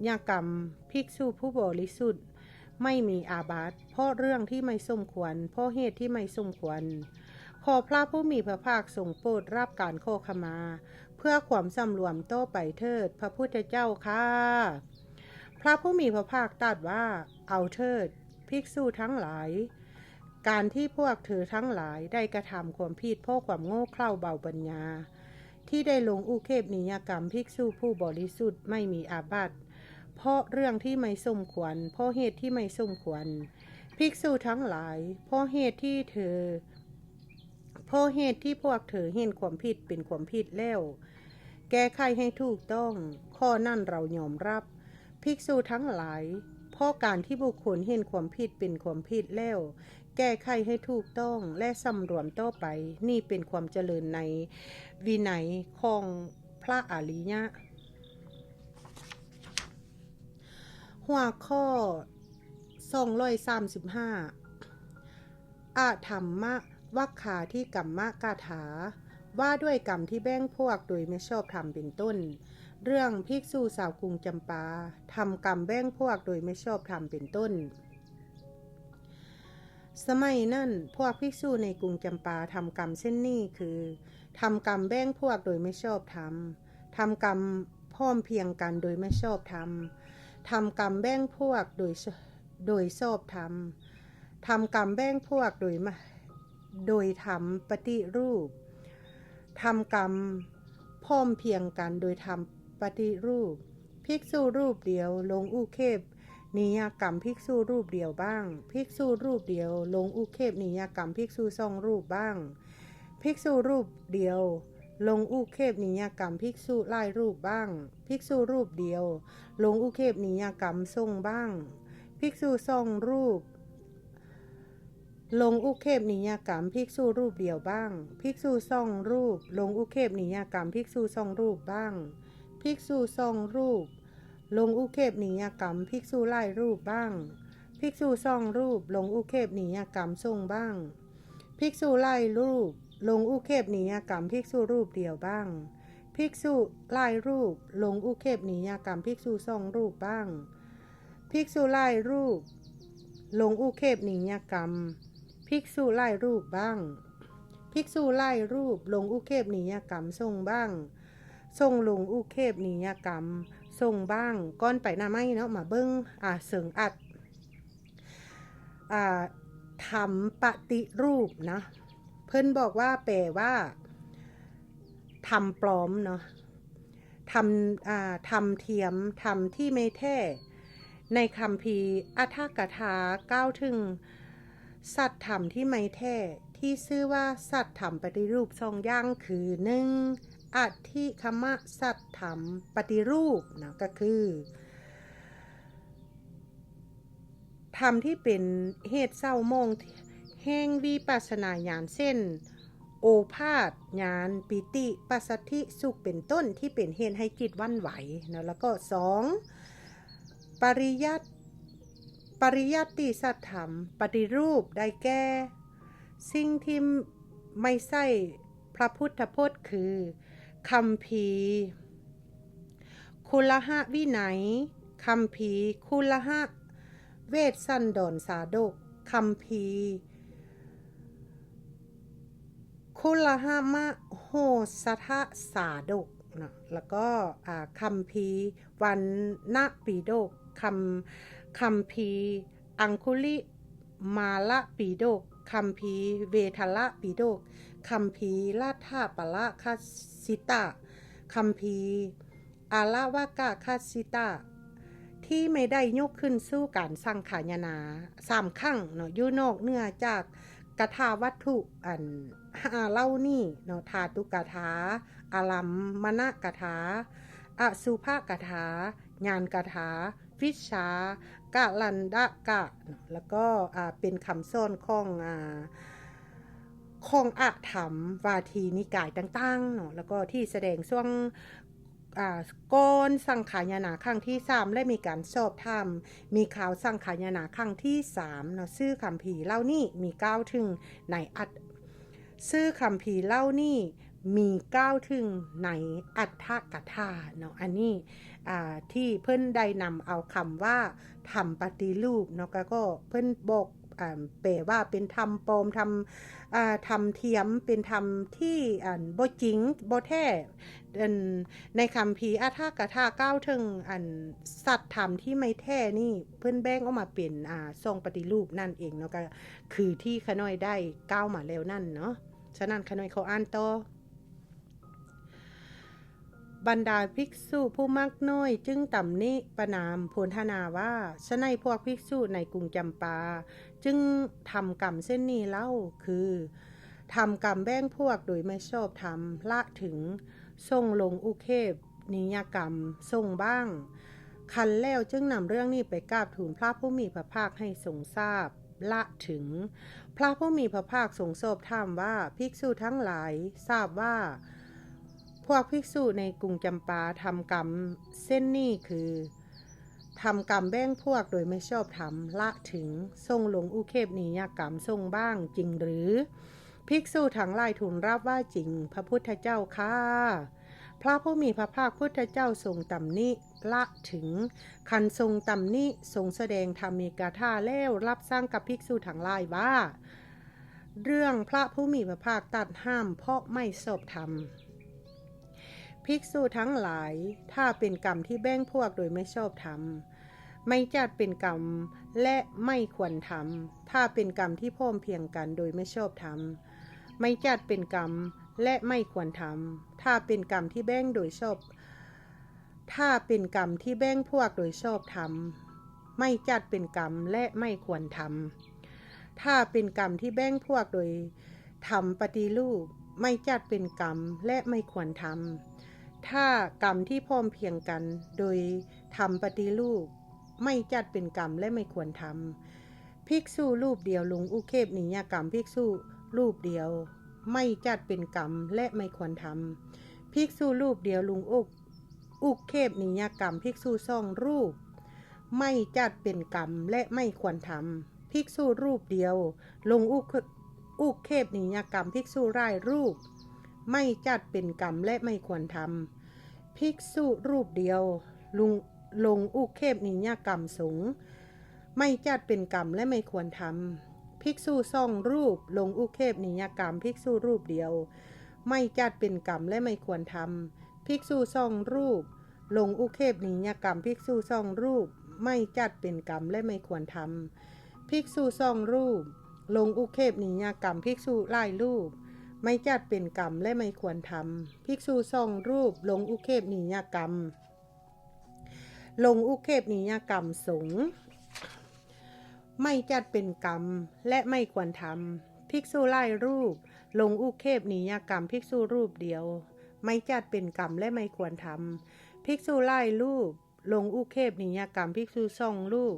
ยกรรมภิกษุผู้บริสุทธิ์ไม่มีอาบัติเพราะเรื่องที่ไม่สมควรเพราะเหตุที่ไม่สมควรขอพระผู้มีพระภาคทรงโปรดรับการขอขมาเพื่อความสำรวมต่อไปเถิดพระพุทธเจ้าค่ะพระผู้มีพระภาคตรัสว่าเอาเถิดภิกษุทั้งหลายการที่พวกเธอทั้งหลายได้กระทำความผิดเพราะความโง่เขลาเบาปัญญาที่ได้ลงอุเคปนิยกรรมภิกษุผู้บริสุทธิ์ไม่มีอาบัติเพราะเรื่องที่ไม่สมควรเพราะเหตุที่ไม่สมควรภิกษุทั้งหลายเพราะเหตุที่พวกเธอเห็นความผิดเป็นความผิดแล้วแก้ไขให้ถูกต้องข้อนั่นเรายอมรับภิกษุทั้งหลายเพราะการที่บุคคลเห็นความผิดเป็นความผิดแล้วแก้ไขให้ถูกต้องและสำรวมต่อไปนี่เป็นความเจริญในวินัยของพระอริยะหัวข้อ235อาธรรมวัคคาที่กัมมะกาถาว่าด้วยกรรมที่แบ่งพวกโดยไม่ชอบธรรมเป็นต้นเรื่องภิกษุสาวกรุงจำปาทำกรรมแบ่งพวกโดยไม่ชอบธรรมเป็นต้นสมัยนั้นพวกภิกษุในกรุงจำปาทำกรรมเช่นนี้คือทำกรรมแบ่งพวกโดยไม่ชอบธรรมทำกรรมพร้อมเพียงกันโดยไม่ชอบธรรมทำกรรมแบ่งพวกโดยชอบธรรมทำกรรมแบ่งพวกโดยทำปฏิรูปทำกรรมพร้อมเพียงกันโดยทำปฏิรูปภิกษุรูปเดียวลงอุเคปนิยกรรมภิกษุรูปเดียวบ้างภิกษุรูปเดียวลงอุเคปนิยกรรมภิกษุสองรูปบ้างภิกษุรูปเดียวลงอุเคปนิยกรรมภิกษุหลายรูปบ้างภิกษุรูปเดียวลงอุเคปนิยกรรมทรงบ้างภิกษุสองรูปลงอุเคปนิยกรรมภิกษุรูปเดียวบ้างภิกษุสองรูปลงอุเคปนิยกรรมภิกษุสองรูปบ้างภิกษุสองรูปลงอุเคปนิยกรรมภิกษุหลายรูปบ้างภิกษุสองรูปลงอุเคปนิยกรรมทรงบ้างภิกษุหลายรูปลงอุเคปนิยกรรมภิกษุรูปเดียวบ้างภิกษุหลายรูปลงอุเคปนิยกรรมภิกษุสองรูปบ้างภิกษุหลายรูปลงอุเคปนิยกรรมภิกษุหลายรูปบ้างภิกษุหลายรูปลงอุเคปนิยกรรมทรงบ้างทรงลงอุเคปนิยกรรมทรงบ้างก้อนไปหน้าไม้เนาะมาเบิ้งเสริงอัดทำปฏิรูปนะเพิ่นบอกว่าแปลว่าทำปลอมเนาะทำเทียมทำที่ไม่แท้ในคัมภีร์อรรถกถากล่าวถึงสัตธรรมที่ไม่แท้ที่ชื่อว่าสัตธรรมปฏิรูปสองอย่างคือ1อธิคมะสัตธรรมปฏิรูปนะก็คือธรรมที่เป็นเหตุเศร้ามองแห่งวิปัสสนาญาณเช่นโอภาสญาณปิติปัสสัทธิสุขเป็นต้นที่เป็นเหตุให้จิตวันไหวนะแล้วก็2ปริยัติสัตธรรมปฏิรูปได้แก่สิ่งที่ไม่ใช่พระพุทธพจน์คือคัมภีร์คุลหวินัยคัมภีร์คุลหเวสสันดรสาดกคัมภีร์คุลหมโหสถสาดกนะแล้วก็คัมภีร์วันณปีดกคัมภีร์อังคุลิมาละปีดกคัมภีร์เวทละปีดกคัมภีร์ราธาปละคัสสิตาคัมภีร์อาลาวากะคัสสิตาที่ไม่ได้ยกขึ้นสู้การสร้างขายนา3ครั้งเนาะอยู่นอกเหนือจาก กถาวัตถุเล่านี่เนาะธาตุกถาอารัมมณกถาอสุภกถาญาณกถาวิชากะลันดะกะแล้วก็เป็นคำสอนของอธรรมวาทีนิกายต่างๆเนาะแล้วก็ที่แสดงช่วงก่อนสังขายนาครั้งที่3และมีการสอบธรรมมีข่าวสังขายนาครั้งที่3เนาะชื่อคัมภีร์เล่านี่มีกล่าวถึงในชื่อคัมภีร์เล่านี่มีกล่าวถึงในอัตถกถาเนาะอันนี้ที่เพิ่นได้นำเอาคำว่าธรรมปฏิรูปเนาะก็เพิ่นบอกแปลว่าเป็นธรรมปลอมธรรมเทียมเป็นธรรมที่บ่จริงบ่แท้ในคัมภีร์อัตถกถากล่าวถึงสัตว์ธรรมที่ไม่แท้นี่เพิ่นแบ่งออกมาเป็นทรงปฏิรูปนั่นเองเนาะก็คือที่ขน้อยได้กล่าวมาแล้วนั่นเนาะฉะนั้นขน้อยเขาอ่านต่อบรรดาภิกษุผู้มักน้อยจึงตำหนิประนามโพลธนาว่าฉะนั้นพวกภิกษุในกรุงจำปาจึงทำกรรมเส้นนี้เล่าคือทำกรรมแบ่งพวกโดยไม่ชอบธรรมละถึงส่งลงอุเคปนิยกรรมส่งบ้างคันแล้วจึงนำเรื่องนี้ไปกราบทูลพระผู้มีพระภาคให้ทรงทราบละถึงพระผู้มีพระภาคทรงสอบถามว่าภิกษุทั้งหลายทราบว่าพวกภิกษุในกรุงจำปาทำกรรมเส้นนี้คือทำกรรมแบ่งพวกโดยไม่ชอบธรรมละถึงทรงลงอุเคปนิยกรรมทรงบ้างจริงหรือภิกษุทั้งหลายทูลรับว่าจริงพระพุทธเจ้าค่ะพระผู้มีพระภาคพุทธเจ้าทรงตำหนิละถึงคันทรงตำหนิทรงแสดงธรรมีกถาแล้วรับสร้างกับภิกษุทั้งหลายว่าเรื่องพระผู้มีพระภาคตัดห้ามเพราะไม่ชอบธรรมภิกษุทั้งหลายถ้าเป็นกรรมที่แบ่งพวกโดยไม่ชอบธรรมไม่จัดเป็นกรรมและไม่ควรทำถ้าเป็นกรรมที่พร้อมเพรียงกันโดยไม่ชอบธรรมไม่จัดเป็นกรรมและไม่ควรทำถ้าเป็นกรรมที่แบ่งโดยชอบถ้าเป็นกรรมที่แบ่งพวกโดยชอบธรรมไม่จัดเป็นกรรมและไม่ควรทำถ้าเป็นกรรมที่แบ่งพวกโดยทำปฏิรูปไม่จัดเป็นกรรมและไม่ควรทำถ้ากรรมที่พร้อมเพรียงกันโดยทำปฏิรูปไม่จัดเป็นกรรมและไม่ควรทำภิกษุรูปเดียวลงอุเคปนิยกรรมภิกษุรูปเดียวไม่จัดเป็นกรรมและไม่ควรทำภิกษุรูปเดียวลงอุเคปนิยกรรมภิกษุ2รูปไม่จัดเป็นกรรมและไม่ควรทำภิกษุรูปเดียวลงอุเคปนิยกรรมภิกษุรายรูปไม่จัดเป็นกรรมและไม่ควรทำภิกษุรูปเดียวลงอุเคปนิยกรรมสงฆ์ไม่จัดเป็นกรรมและไม่ควรทำภิกษุ2รูปลงอุเคปนิยกรรมภิกษุรูปเดียวไม่จัดเป็นกรรมและไม่ควรทำภิกษุ2รูปลงอุเคปนิยกรรมภิกษุ2รูปไม่จัดเป็นกรรมและไม่ควรทำภิกษุ2รูปลงอุเคปนิยกรรมภิกษุหลายรูปไม่จัดเป็นกรรมและไม่ควรทำภิกษุ2รูปลงอุเคปนิยกรรมสงฆ์ไม่จัดเป็นกรรมและไม่ควรทำภิกษุหลายรูปลงอุเคปนิยกรรมภิกษุรูปเดียวไม่จัดเป็นกรรมและไม่ควรทำภิกษุหลายรูปลงอุเคปนิยกรรมภิกษุ2รูป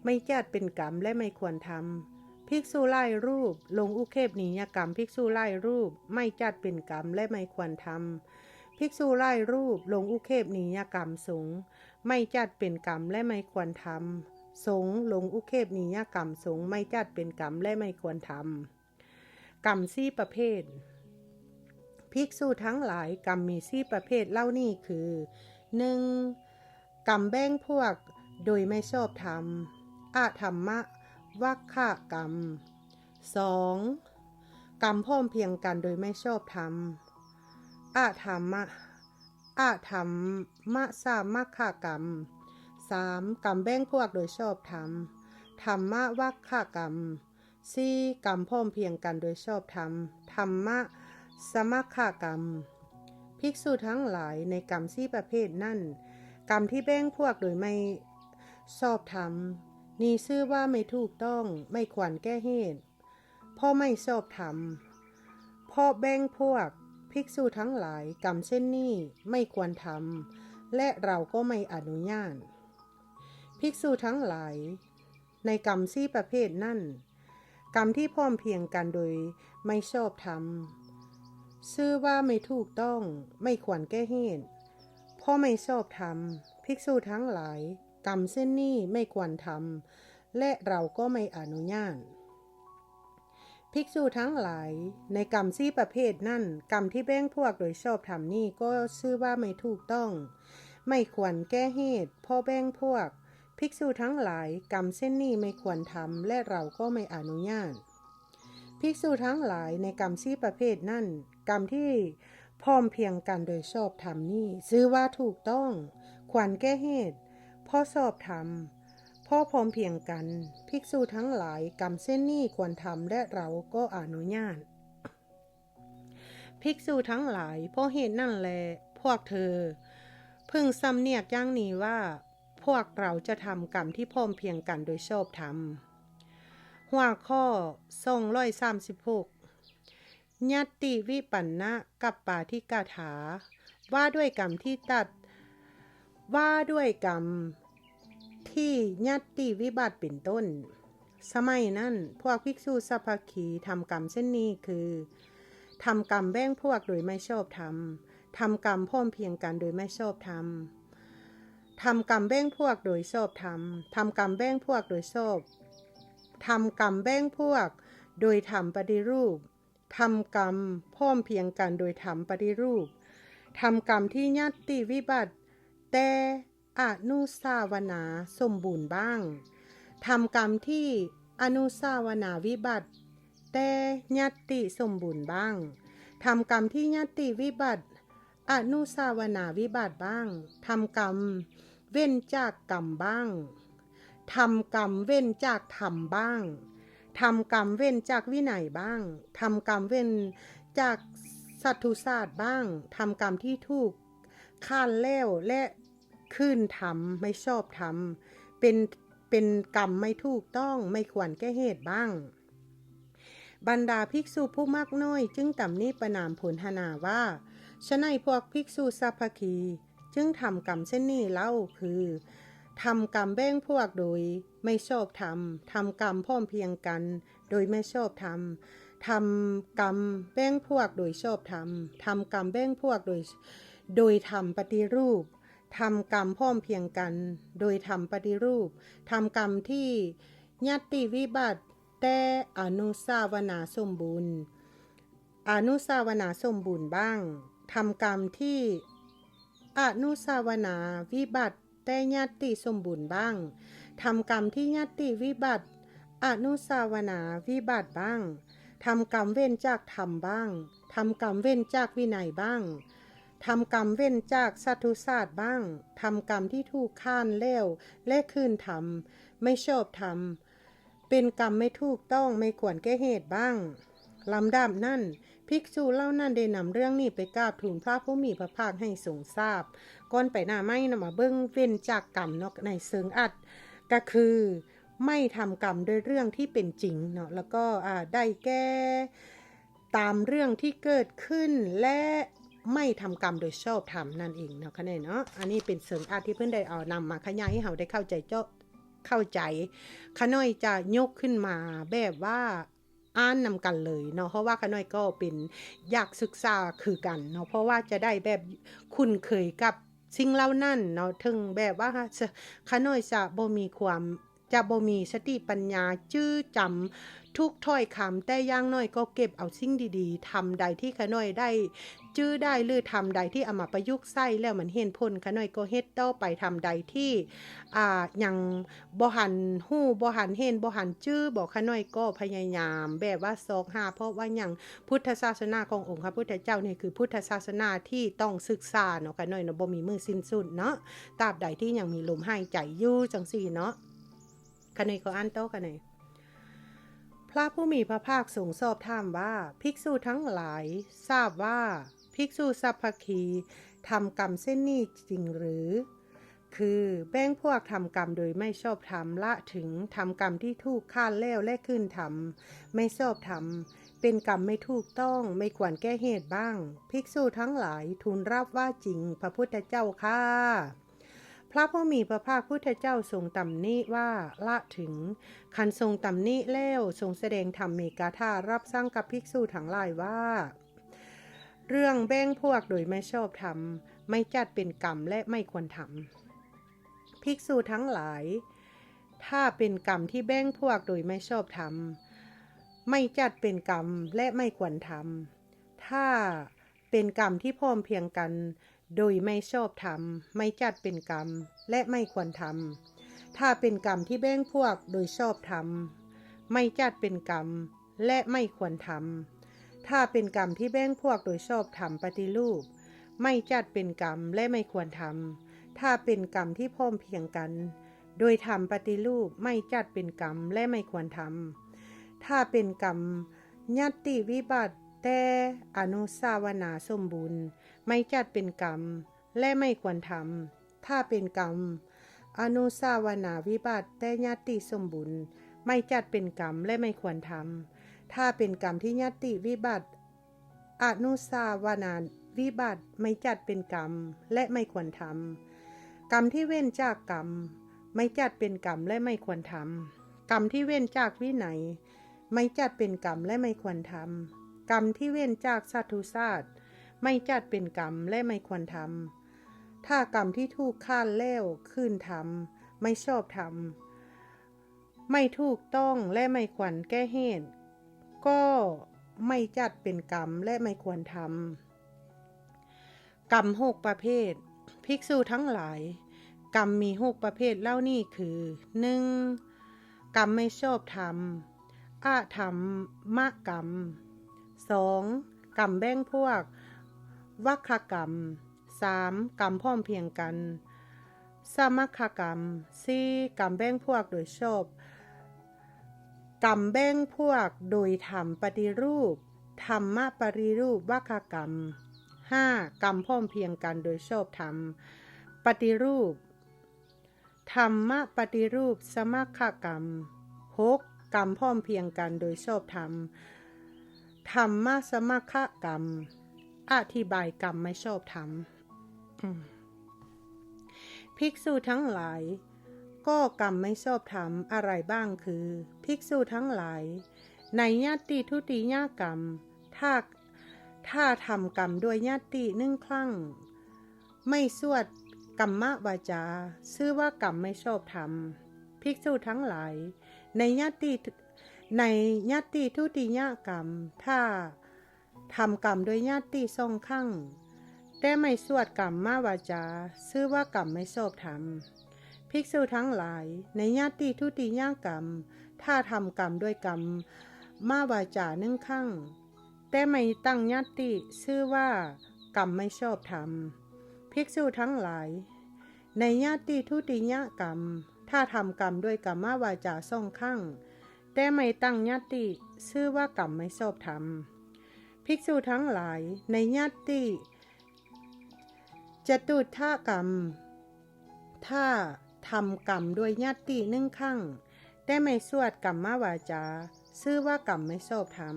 ไม่จัดเป็นกรรมและไม่ควรทำภิกษุหลายรูปลงอุเคปนิยกรรมภิกษุหลายรูปไม่จัดเป็นกรรมและไม่ควรทำภิกษุหลายรูปลงอุเคปนิยกรรมสงฆ์ไม่จัดเป็นกรรมและไม่ควรทำสงฆ์ลงอุเคปนิยกรรมสงฆ์ไม่จัดเป็นกรรมและไม่ควรทำกรรม4ประเภทภิกษุทั้งหลายกรรมมี4ประเภทเล่านี่คือ 1. กรรมแบ่งพวกโดยไม่ชอบธรรมอธรรมวัคคะกรรม 2. กรรมพร้อมเพรียงกันโดยไม่ชอบธรรมอธรรมสามัคคะกรรม 3. กรรมแบ่งพวกโดยชอบธรรมธรรมวัคคะกรรม 4. กรรมพร้อมเพรียงกันโดยชอบธรรมธรรมสมัคคะกรรมภิกษุทั้งหลายในกรรม4ประเภทนั้นกรรมที่แบ่งพวกโดยไม่ชอบธรรมนี้ชื่อว่าไม่ถูกต้องไม่ควรแก้เหตุ พ่อไม่ชอบธรรมพ่อแบ่งพวกภิกษุทั้งหลายกรรมเช่นนี้ไม่ควรทำและเราก็ไม่อนุญาตภิกษุทั้งหลายในกรรม4ประเภทนั่นกรรมที่พร้อมเพรียงกันโดยไม่ชอบธรรมชื่อว่าไม่ถูกต้องไม่ควรแก้เหตุพ่อไม่ชอบธรรมภิกษุทั้งหลายกรรมเช่นนี้ไม่ควรทำและเราก็ไม่อนุญาตภิกษุทั้งหลายในกรรม4ประเภทนั่นกรรมที่แบ่งพวกโดยชอบธรรมนี่ก็ชื่อว่าไม่ถูกต้องไม่ควรแก้เหตุพ่อแบ่งพวกภิกษุทั้งหลายกรรมเช่นนี้ไม่ควรทำและเราก็ไม่อนุญาตภิกษุทั้งหลายในกรรม4ประเภทนั่นกรรมที่พร้อมเพรียงกันโดยชอบธรรมนี่ชื่อว่าถูกต้องควรแก้เหตุพ่อชอบธรรมพ่อพร้อมเพรียงกันภิกษุทั้งหลายกรรมเช่นนี้ควรทำและเราก็อนุญาตภิกษุทั้งหลายเพราะเหตุนั่นแลพวกเธอพึงสำเนียกอย่างนี้ว่าพวกเราจะทำกรรมที่พร้อมเพรียงกันโดยชอบธรรมหัวข้อ236ญัตติวิปันนะกัปปาทิกถาว่าด้วยกรรมที่ตัดว่าด้วยกรรมที่ญัตติวิบัติเป็นต้นสมัยนั้นพวกภิกษุสัพพคีทำกรรมเช่นนี้คือทำกรรมแบ่งพวกโดยไม่ชอบธรรมทำกรรมพร้อมเพรียงกันโดยไม่ชอบธรรมทำกรรมแบ่งพวกโดยชอบธรรมทำกรรมแบ่งพวกโดยชอบทำกรรมแบ่งพวกโดยทำปฏิรูปทำกรรมพร้อมเพรียงกันโดยทำปฏิรูปทำกรรมที่ญัตติวิบัติแต่อนุสาวนาสมบูรณ์บ้างทำกรรมที่อนุสาวนาวิบัติแต่ญัตติสมบูรณ์บ้างทำกรรมที่ญัตติวิบัติอนุสาวนาวิบัติบ้างทำกรรมเว้นจากกรรมบ้างทำกรรมเว้นจากธรรมบ้างทำกรรมเว้นจากวินัยบ้างทำกรรมเว้นจากสัตถุศาสตร์บ้างทำกรรมที่ถูกข้านแล้วและคืนทำไม่ชอบทำเป็นกรรมไม่ถูกต้องไม่ควรแก้เหตุบ้างบรรดาภิกษุผู้มากน้อยจึงตำหนิประนามผลหนาว่าฉะนั้นพวกภิกษุสัพพคีจึงทำกรรมเช่นนี้เล่าคือทำกรรมแบ่งพวกโดยไม่ชอบธรรมทำกรรมพร้อมเพรียงกันโดยไม่ชอบธรรมทำกรรมแบ่งพวกโดยชอบธรรมทำกรรมแบ่งพวกโดยทำปฏิรูปทำกรรมพร้อมเพรียงกันโดยทำปฏิรูปทำกรรมที่ญัตติวิบัติแต่อนุสาวนาสมบูรณ์บ้างทำกรรมที่อนุสาวนาวิบัติแต่ญัตติสมบูรณ์บ้างทำกรรมที่ญัตติวิบัติอนุสาวนาวิบัติบ้างทำกรรมเว้นจากธรรมบ้างทำกรรมเว้นจากวินัยบ้างทำกรรมเว้นจากสัตถุศาสตร์บ้างทำกรรมที่ถูกข้านแล้วและคืนทำไม่ชอบทำเป็นกรรมไม่ถูกต้องไม่ควรแก้เหตุบ้างลำดับนั้นภิกษุเหล่านั้นได้นำเรื่องนี้ไปกราบทูลพระผู้มีพระภาคให้ทรงทราบก่อนไปหน้าไม่นำมาเบิ่งเว้นจากกรรมเนาะในเชิงอัดก็คือไม่ทำกรรมด้วยเรื่องที่เป็นจริงเนาะแล้วก็ได้แก้ตามเรื่องที่เกิดขึ้นและไม่ทำกรรมโดยชอบธรรมนั่นเองเนาะค่ะเนาะอันนี้เป็นเชิงอัดที่เพิ่นได้เอานำมาขยายให้เราได้เข้าใจขน้อยจะยกขึ้นมาแบบว่าอ่านนำกันเลยเนาะเพราะว่าขน้อยก็เป็นอยากศึกษาคือกันเนาะเพราะว่าจะได้แบบคุ้นเคยกับสิ่งเหล่านั้นเนาะถึงแบบว่าขน้อยจะบ่มีสติปัญญาจื้อจำทุกถ้อยคำแต่อย่างน้อยก็เก็บเอาสิ่งดีๆทำใดที่ขน้อยได้จื้อได้หรือทำใดที่เอามาประยุกต์ใช้แล้วมันเห็นผลขน้อยก็เฮ็ดต่อไปทำใดที่ยังบ่หันฮู้บ่หันเห็นบ่หันจื้อบ่ขน้อยก็พยายามแบบว่าซอกหาเพราะว่าหยังพุทธศาสนาขององค์พระพุทธเจ้านี่คือพุทธศาสนาที่ต้องศึกษาเนาะขน้อยเนาะบ่มีมื้อสิ้นสุดเนาะตราบใดที่ยังมีลมหายใจอยู่จังซี่เนาะขน้อยก็อ่านต่อกันหน่อยพระผู้มีพระภาคทรงสอบถามว่าภิกษุทั้งหลายทราบว่าภิกษุสัพพคีทำกรรมเช่นนี้จริงหรือ คือแบ่งพวกทำกรรมโดยไม่ชอบธรรมละถึงทำกรรมที่ถูกข้านแล้วและขึ้นทำไม่ชอบธรรมเป็นกรรมไม่ถูกต้องไม่ควรแก้เหตุบ้างภิกษุทั้งหลายทูลรับว่าจริงพระพุทธเจ้าค่ะพระผู้มีพระภาคพุทธเจ้าทรงตำหนิว่าละถึงคันทรงตำหนิแล้วทรงแสดงธรรมเมกาธารับสั่งกับภิกษุทั้งหลายว่าเรื่องแบ่งพวกโดยไม่ชอบธรรมไม่จัดเป็นกรรมและไม่ควรทำภิกษุทั้งหลายถ้าเป็นกรรมที่แบ่งพวกโดยไม่ชอบธรรมไม่จัดเป็นกรรมและไม่ควรทำถ้าเป็นกรรมที่พร้อมเพรียงกันโดยไม่ชอบธรรมไม่จัดเป็นกรรมและไม่ควรทำถ้าเป็นกรรมที่แบ่งพวกโดยชอบธรรมไม่จัดเป็นกรรมและไม่ควรทำถ้าเป็นกรรมที่แบ่งพวกโดยชอบธรรมปฏิรูปไม่จัดเป็นกรรมและไม่ควรทำถ้าเป็นกรรมที่พร้อมเพรียงกันโดยทำปฏิรูปไม่จัดเป็นกรรมและไม่ควรทำถ้าเป็นกรรมญัตติวิบัติแต่อนุสาวนาสมบูรณ์ไม่จัดเป็นกรรมและไม่ควรทำถ้าเป็นกรรมอนุสาวนาวิบัติแต่ญัตติสมบูรณ์ไม่จัดเป็นกรรมและไม่ควรทำถ้าเป็นกรรมที่ญัตติวิบัติอนุสาวนาวิบัติไม่จัดเป็นกรรมและไม่ควรทำกรรมที่เว้นจากกรรมไม่จัดเป็นกรรมและไม่ควรทำกรรมที่เว้นจากวินัยไม่จัดเป็นกรรมและไม่ควรทำกรรมที่เว้นจากสัตตุศาสตร์ไม่จัดเป็นกรรมและไม่ควรทำถ้ากรรมที่ถูกข้านแล้วขึ้นทำไม่ชอบทำไม่ถูกต้องและไม่ควรแก้เหตุก็ไม่จัดเป็นกรรมและไม่ควรทำกรรม6ประเภทภิกษุทั้งหลายกรรมมี6ประเภทเล่านี่คือ 1. กรรมไม่ชอบธรรมอธรรมกรรม 2. กรรมแบ่งพวกวัคกรรม 3. กรรมพร้อมเพรียงกันสมัคคกรรม 4. กรรมแบ่งพวกโดยชอบกรรมแบ่งพวกโดยทำปฏิรูปธรรมปฏิรูปวัคกรรม 5. กรรมพร้อมเพรียงกันโดยชอบธรรมปฏิรูปธรรมปฏิรูปสมัคคกรรม 6. กรรมพร้อมเพรียงกันโดยชอบธรรมธรรมสมัคคกรรมอธิบายกรรมไม่ชอบธรรมภิกษุทั้งหลายก็กรรมไม่ชอบธรรมอะไรบ้างคือภิกษุทั้งหลายในญาติทุติยกรรมถ้าทำกรรมด้วยญาติ1ครั้งไม่สวดกัมมวาจาชื่อว่ากรรมไม่ชอบธรรมภิกษุทั้งหลายในญาติทุติยกรรมถ้าทำกรรมโดยญาติ2ครั้งแต่ไม่สวดกัมมวาจาชื่อว่ากรรมไม่ชอบธรรมภิกษุทั้งหลายในญาติทุติยกรรมถ้าทำกรรมด้วยกรรมมวาจา1ครั้งแต่ไม่ตั้งญาติชื่อว่ากรรมไม่ชอบธรรมภิกษุทั้งหลายในญาติทุติยกรรมถ้าทำกรรมด้วยกรรมวาจา2ครั้งแต่ไม่ตั้งญาติชื่อว่ากรรมไม่ชอบธรรมภิกษุทั้งหลายในญาติจตุถกรรมถ้าทำกรรมด้วยญาติ1ครั้งแต่ไม่สวดกัมมวาจาชื่อว่ากรรมไม่ชอบธรรม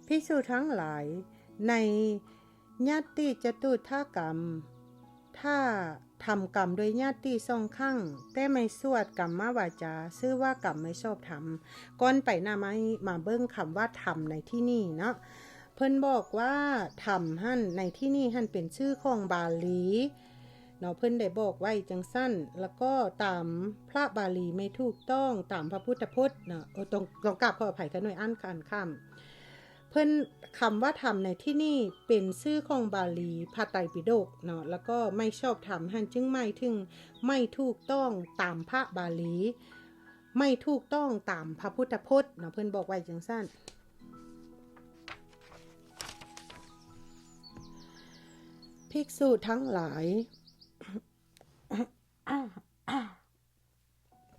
ภิกษุทั้งหลายในญาติจตุถกรรมถ้าทำกรรมโดยญาติ2ครั้งแต่ไม่สวดกัมมวาจาชื่อว่ากรรมไม่ชอบธรรมก่อนไปหน้ามาเบิ่งคำว่าธรรมในที่นี่เนาะเพิ่นบอกว่าธรรมหั่นในที่นี่หั่นเป็นชื่อของบาลีเนาะเพิ่นได้บอกไว้จังสั้นแล้วก็ตามพระบาลีไม่ถูกต้องตามพระพุทธพจน์เนาะต้องกราบขออภัยกันหน่อยอ่านคำเพิ่นคำว่าธรรมในที่นี่เป็นชื่อของบาลีพระไตรปิฎกเนาะแล้วก็ไม่ชอบธรรมหั่นจึงหมายถึงไม่ถูกต้องตามพระบาลีไม่ถูกต้องตามพระพุทธพจน์เนาะเพิ่นบอกไว้จังสั้นภิกษุทั้งหลาย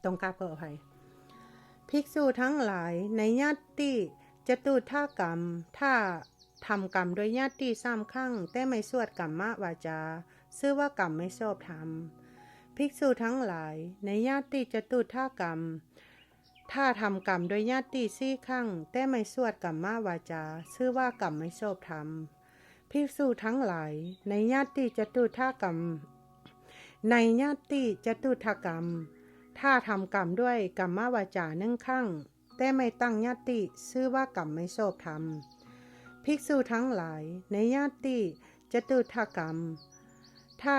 ต้องกราบขออภัยภิกษุทั้งหลายในญาติจตุถกรรมถ้าทำกรรมโดยญาติ3ครั้งแต่ไม่สวดกัมมวาจาชื่อว่ากรรมไม่ชอบธรรม ภิกษุทั้งหลายในญาติจตุถากรรมถ้าทำกรรมโดยญาติสี่ครั้งแต่ไม่สวดกัมมาวาจาชื่อว่ากรรมไม่ชอบธรรมภิกษุทั้งหลายในญาติจตุถากรรมในญาติจตุถกรรมถ้าทำกรรมด้วยกัมมาวาจาหนึ่งครั้งแต่ไม่ตั้งญาติชื่อว่ากรรมไม่ชอบธรรมภิกษุทั้งหลายในญาติจตุถกรรมถ้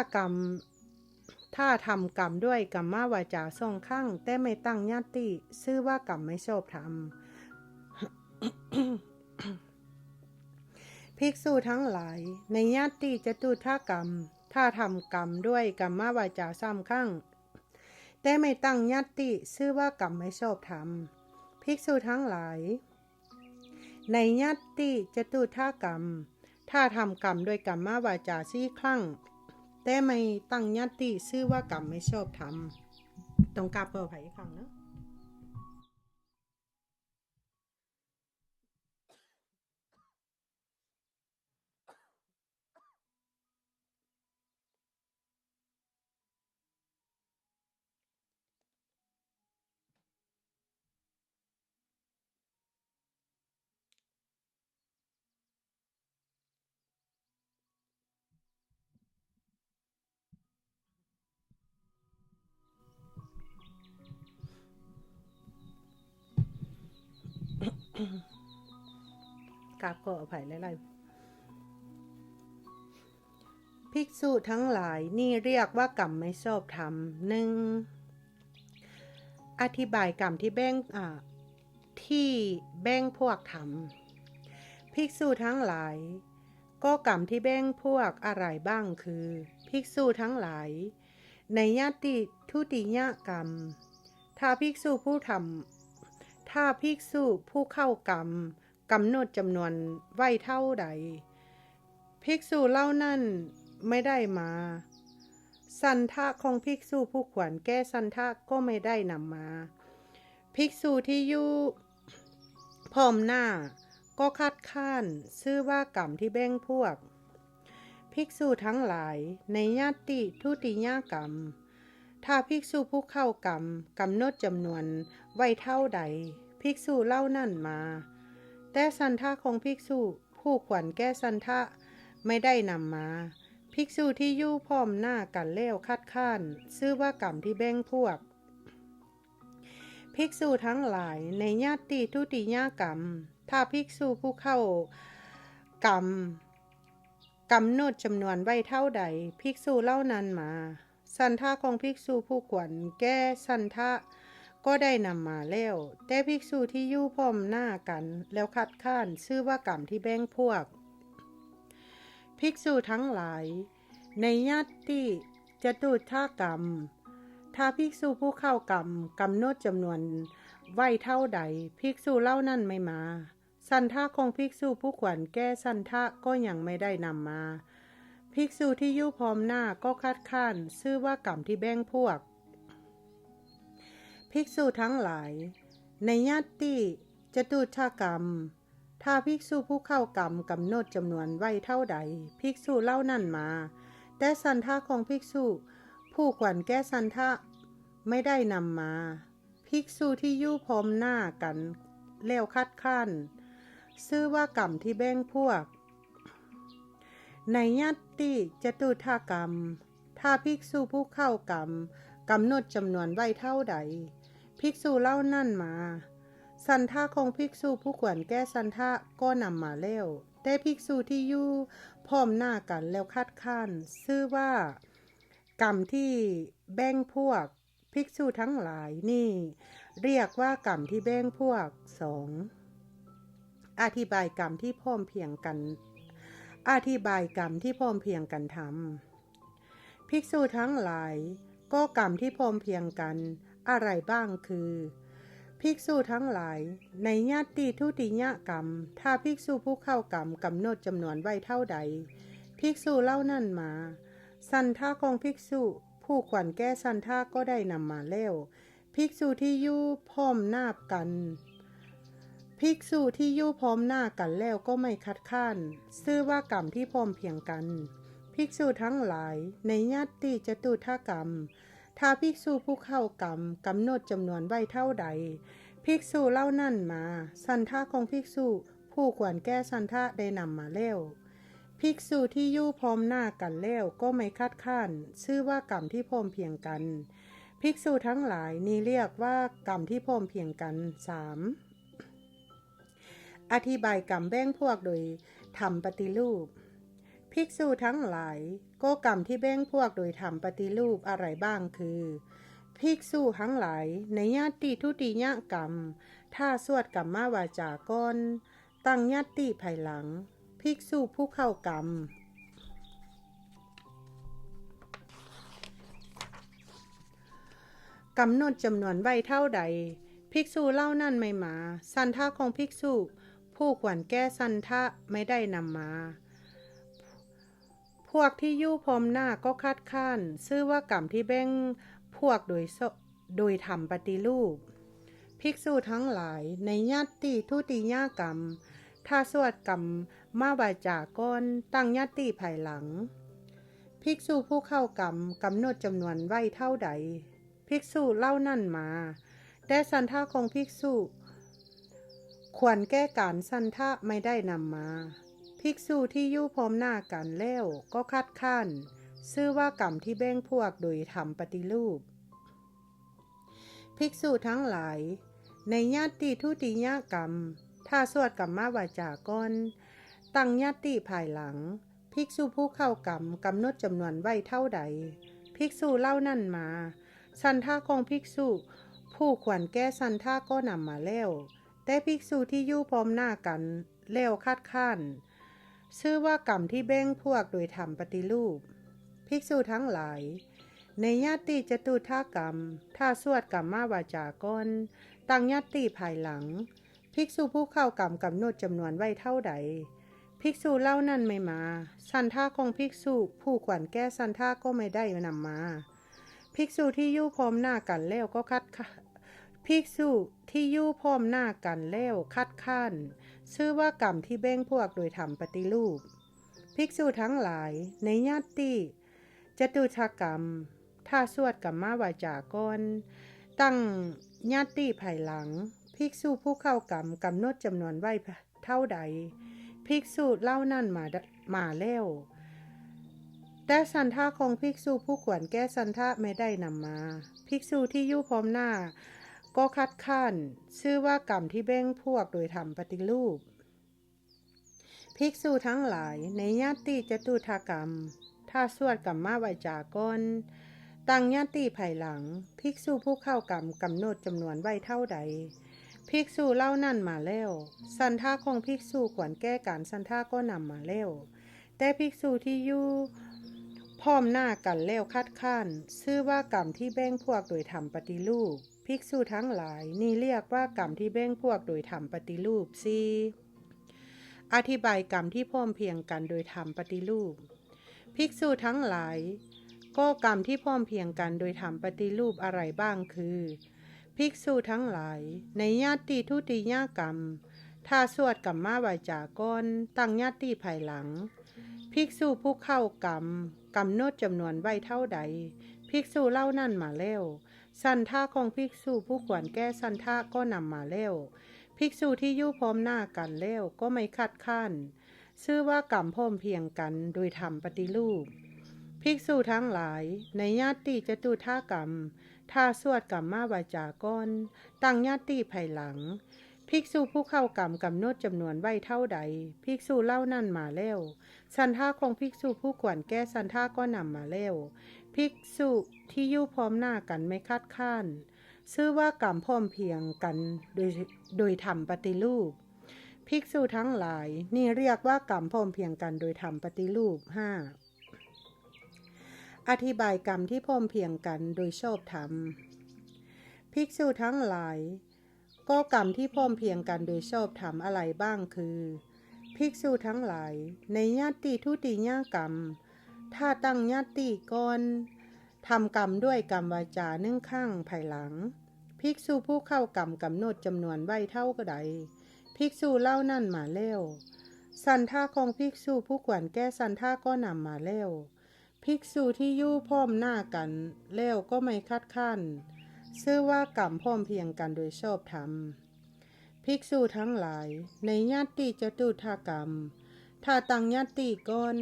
าทำกรรมด้วยกัมมาวาจาสองครั้งแต่ไม่ตั้งญาติชื่อว่ากรรมไม่ชอบธรรม ภิกษุทั้งหลายในญาติจตุถกรรมถ้าทำกรรมด้วยกัมมาวาจาสามครั้งแต่ไม่ตั้งญาติชื่อว่ากรรมไม่ชอบธรรมภิกษุทั้งหลายในญาติจตุถกรรมถ้าทำกรรมด้วยกัมมาวาจาสี่ครั้งแต่ไม่ตั้งญาติชื่อว่ากรรมไม่ชอบธรรมต้องกราบขออภัยอีกครั้งนะกราบขออภัยหลายๆภิกษุทั้งหลายนี่เรียกว่ากรรมไม่ชอบธรรมหนึ่งอธิบายกรรมที่แบ่งพวกทำภิกษุทั้งหลายก็กรรมที่แบ่งพวกอะไรบ้างคือภิกษุทั้งหลายในญาติทุติยกรรมถ้าภิกษุผู้เข้ากรรมกำหนดจำนวนไว้เท่าใดภิกษุเล่านั้นไม่ได้มาสันทะของภิกษุผู้ขวัญแก้สันทะก็ไม่ได้นำมาภิกษุที่อยู่พร้อมหน้าก็คัดค้านชื่อว่ากรรมที่แบ่งพวกภิกษุทั้งหลายในญาติทุติยกรรมถ้าภิกษุผู้เข้ากรรมกำหนดจำนวนไว้เท่าใดภิกษุเล่านั่นมาแต่สันทะของภิกษุผู้ขวัญแก้สันทะไม่ได้นำมาภิกษุที่อยู่พร้อมหน้ากันเล้วคัดค้านชื่อว่ากรรมที่แบ่งพวกภิกษุทั้งหลายในญาติทุติยกรรมถ้าภิกษุผู้เข้ากรรมกำหนดจำนวนไว้เท่าใดภิกษุเล่านั้นมาสันทะของภิกษุผู้ขวัญแก้สันทะก็ได้นำมาแล้วแต่ภิกษุที่อยู่พร้อมหน้ากันแล้วคัดค้านชื่อว่ากรรมที่แบ่งพวกภิกษุทั้งหลายในญาติจตุถกรรมถ้าภิกษุผู้เข้ากรรมกำหนดจำนวนไว้เท่าใดภิกษุเล่านั้นไม่มาสันทะของภิกษุผู้ขวัญแก้สันทะก็ยังไม่ได้นำมาภิกษุที่อยู่พร้อมหน้าก็คัดค้านชื่อว่ากรรมที่แบ่งพวกภิกษุทั้งหลายในญาติจตุถกรรมถ้าภิกษุผู้เข้ากรรมกำหนดจำนวนไว้เท่าใดภิกษุเล่านั่นมาแต่สันทะของภิกษุผู้ขวัญแก้สันทะไม่ได้นำมาภิกษุที่อยู่พร้อมหน้ากันแล้วคัดค้านชื่อว่ากรรมที่แบ่งพวกในญาติจตุถกรรมถ้าภิกษุผู้เข้ากรรมกำหนดจำนวนไว้เท่าใดภิกษุเล่านั่นมาสันทะของภิกษุผู้ขวัญแก้สันทะก็นำมาแล้วแต่ภิกษุที่อยู่พร้อมหน้ากันแล้วคัดค้านชื่อว่ากรรมที่แบ่งพวกภิกษุทั้งหลายนี่เรียกว่ากรรมที่แบ่งพวกสองอธิบายกรรมที่พร้อมเพรียงกันทำภิกษุทั้งหลายก็กรรมที่พร้อมเพรียงกันอะไรบ้างคือภิกษุทั้งหลายในญาติทุติยกรรมถ้าภิกษุผู้เข้ากรรมกำหนดจำนวนไว้เท่าใดภิกษุเล่านั่นมาสันทะของภิกษุผู้ขวัญแก้สันทะก็ได้นำมาแล้วภิกษุที่อยู่พร้อมหน้ากันภิกษุที่อยู่พร้อมหน้ากันแล้วก็ไม่คัดค้านชื่อว่ากรรมที่พร้อมเพรียงกันภิกษุทั้งหลายในญาติจตุถกรรม ถ้าภิกษุผู้เข้ากรรมกำหนดจำนวนไว้เท่าใดภิกษุเล่านั่นมาสันทะของภิกษุผู้ควรแก้สันทะได้นำมาแล้วภิกษุที่อยู่พร้อมหน้ากันแล้วก็ไม่คัดค้านชื่อว่ากรรมที่พร้อมเพรียงกันภิกษุทั้งหลายนี้เรียกว่ากรรมที่พร้อมเพรียงกัน 3. อธิบายกรรมแบ่งพวกโดยทำปฏิรูปภิกษุทั้งหลายก็กรรมที่แบ่งพวกโดยทำปฏิรูปอะไรบ้างคือภิกษุทั้งหลายในญาติทุติยกรรมถ้าสวดกรรมวาจาก่อนตั้งญาติภายหลังภิกษุผู้เข้ากรรมกำหนดจำนวนไว้เท่าใดภิกษุเล่านั่นไม่มาสันทะของภิกษุผู้ควรแก้สันทะไม่ได้นำมาพวกที่อยู่พร้อมหน้าก็คัดค้านชื่อว่ากรรมที่แบ่งพวกโดยทำปฏิรูปภิกษุทั้งหลายในญาติทุติยกรรมถ้าสวดกรรมมาวาจาก่อนตั้งญาติภายหลังภิกษุผู้เข้ากรรมกำหนดจำนวนไว้เท่าใดภิกษุเล่านั่นมาแต่สันทะของภิกษุควรแก้การสันทะไม่ได้นำมาภิกษุที่อยู่พร้อมหน้ากันแล้วก็คัดค้านชื่อว่ากรรมที่แบ่งพวกโดยทำปฏิรูปภิกษุทั้งหลายในญาติทุติยกรรมถ้าสวดกรรมวาจาก่อนตั้งญาติภายหลังภิกษุผู้เข้ากรรมกำหนดจำนวนไว้เท่าใดภิกษุเล่านั่นมาสันทะของภิกษุผู้ควรแก้สันทะก็นำมาแล้วแต่ภิกษุที่อยู่พร้อมหน้ากันแล้วคัดค้านชื่อว่ากรรมที่แบ่งพวกโดยทำปฏิรูปภิกษุทั้งหลายในญาติจตุถกรรมถ้าสวดกรรมวาจาก่อนตั้งญาติภายหลังภิกษุผู้เข้ากรรมกำหนดจำนวนไว้เท่าใดภิกษุเล่านั่นไม่มาสันทะของภิกษุผู้ควรแก้สันทะก็ไม่ได้นำมาภิกษุที่อยู่พร้อมหน้ากันแล้วก็ภิกษุที่อยู่พร้อมหน้ากันแล้วคัดค้านชื่อว่ากรรมที่แบ่งพวกโดยทำปฏิรูปภิกษุทั้งหลายในญาติจตุถกรรมถ้าสวดกรรมวาจาก่อนตั้งญาติภายหลังภิกษุผู้เข้ากรรมกำหนดจำนวนไว้เท่าใดภิกษุเล่านั่นมาแล้วแต่สันทะของภิกษุผู้ควรแก้สันทะไม่ได้นำมาภิกษุที่อยู่พร้อมหน้าก็คัดค้านชื่อว่ากรรมที่แบ่งพวกโดยทำปฏิรูปภิกษุทั้งหลายในญาติจตุถกรรมถ้าสวดกรรมวาจาก่อนตั้งญาติภายหลังภิกษุผู้เข้ากรรมกำหนดจำนวนไว้เท่าใดภิกษุเล่านั่นมาแล้วสันทะของภิกษุควรแก้การสันทะก็นำมาแล้วแต่ภิกษุที่อยู่พร้อมหน้ากันแล้วคัดค้านชื่อว่ากรรมที่แบ่งพวกโดยทำปฏิรูปภิกษุทั้งหลายนี่เรียกว่ากรรมที่แบ่งพวกโดยทำปฏิรูป 4. อธิบายกรรมที่พร้อมเพรียงกันโดยทำปฏิรูปภิกษุทั้งหลายก็กรรมที่พร้อมเพรียงกันโดยทำปฏิรูปอะไรบ้างคือภิกษุทั้งหลายในญาติทุติยกรรมถ้าสวดกรรมวาจาก่อนตั้งญาติภายหลังภิกษุผู้เข้ากรรมกำหนดจำนวนไว้เท่าใดภิกษุเล่านั่นมาแล้วสันทะของภิกษุผู้ควรแก้สันทะก็นำมาแล้วภิกษุที่อยู่พร้อมหน้ากันแล้วก็ไม่คัดค้านชื่อว่ากรรมพร้อมเพรียงกันโดยทำปฏิรูปภิกษุทั้งหลายในญาติจตุถกรรมถ้าสวดกรรมวาจาก่อนตั้งญาติภายหลังภิกษุผู้เข้ากรรมกำหนดจำนวนไว้เท่าใดภิกษุเล่านั่นมาแล้วสันทะของภิกษุผู้ควรแก้สันทะก็นำมาแล้วภิกษุที่อยู่พร้อมหน้ากันไม่คัดค้านชื่อว่ากรรมพร้อมเพรียงกันโดยทำปฏิรูปภิกษุทั้งหลายนี่เรียกว่ากรรมพร้อมเพรียงกันโดยทำปฏิรูป 5. อธิบายกรรมที่พร้อมเพรียงกันโดยชอบธรรมภิกษุทั้งหลายก็กรรมที่พร้อมเพรียงกันโดยชอบธรรมอะไรบ้างคือภิกษุทั้งหลายในญาติทุติยกรรมถ้าตั้งญาติก่อนทำกรรมด้วยกรรมวาจานึ่งข้างภายหลังภิกษุผู้เข้ากรรมกำหนดจำนวนไว้เท่าใดภิกษุเล่านั่นมาแล้วสันทะของภิกษุผู้ควรแก้สันทะก็นำมาแล้ว ภิกษุที่อยู่พร้อมหน้ากันแล้วก็ไม่คัดค้านชื่อว่ากรรมพร้อมเพรียงกันโดยชอบธรรมภิกษุทั้งหลายในญาติจตุถกรรมถ้าตั้งญาติก่อน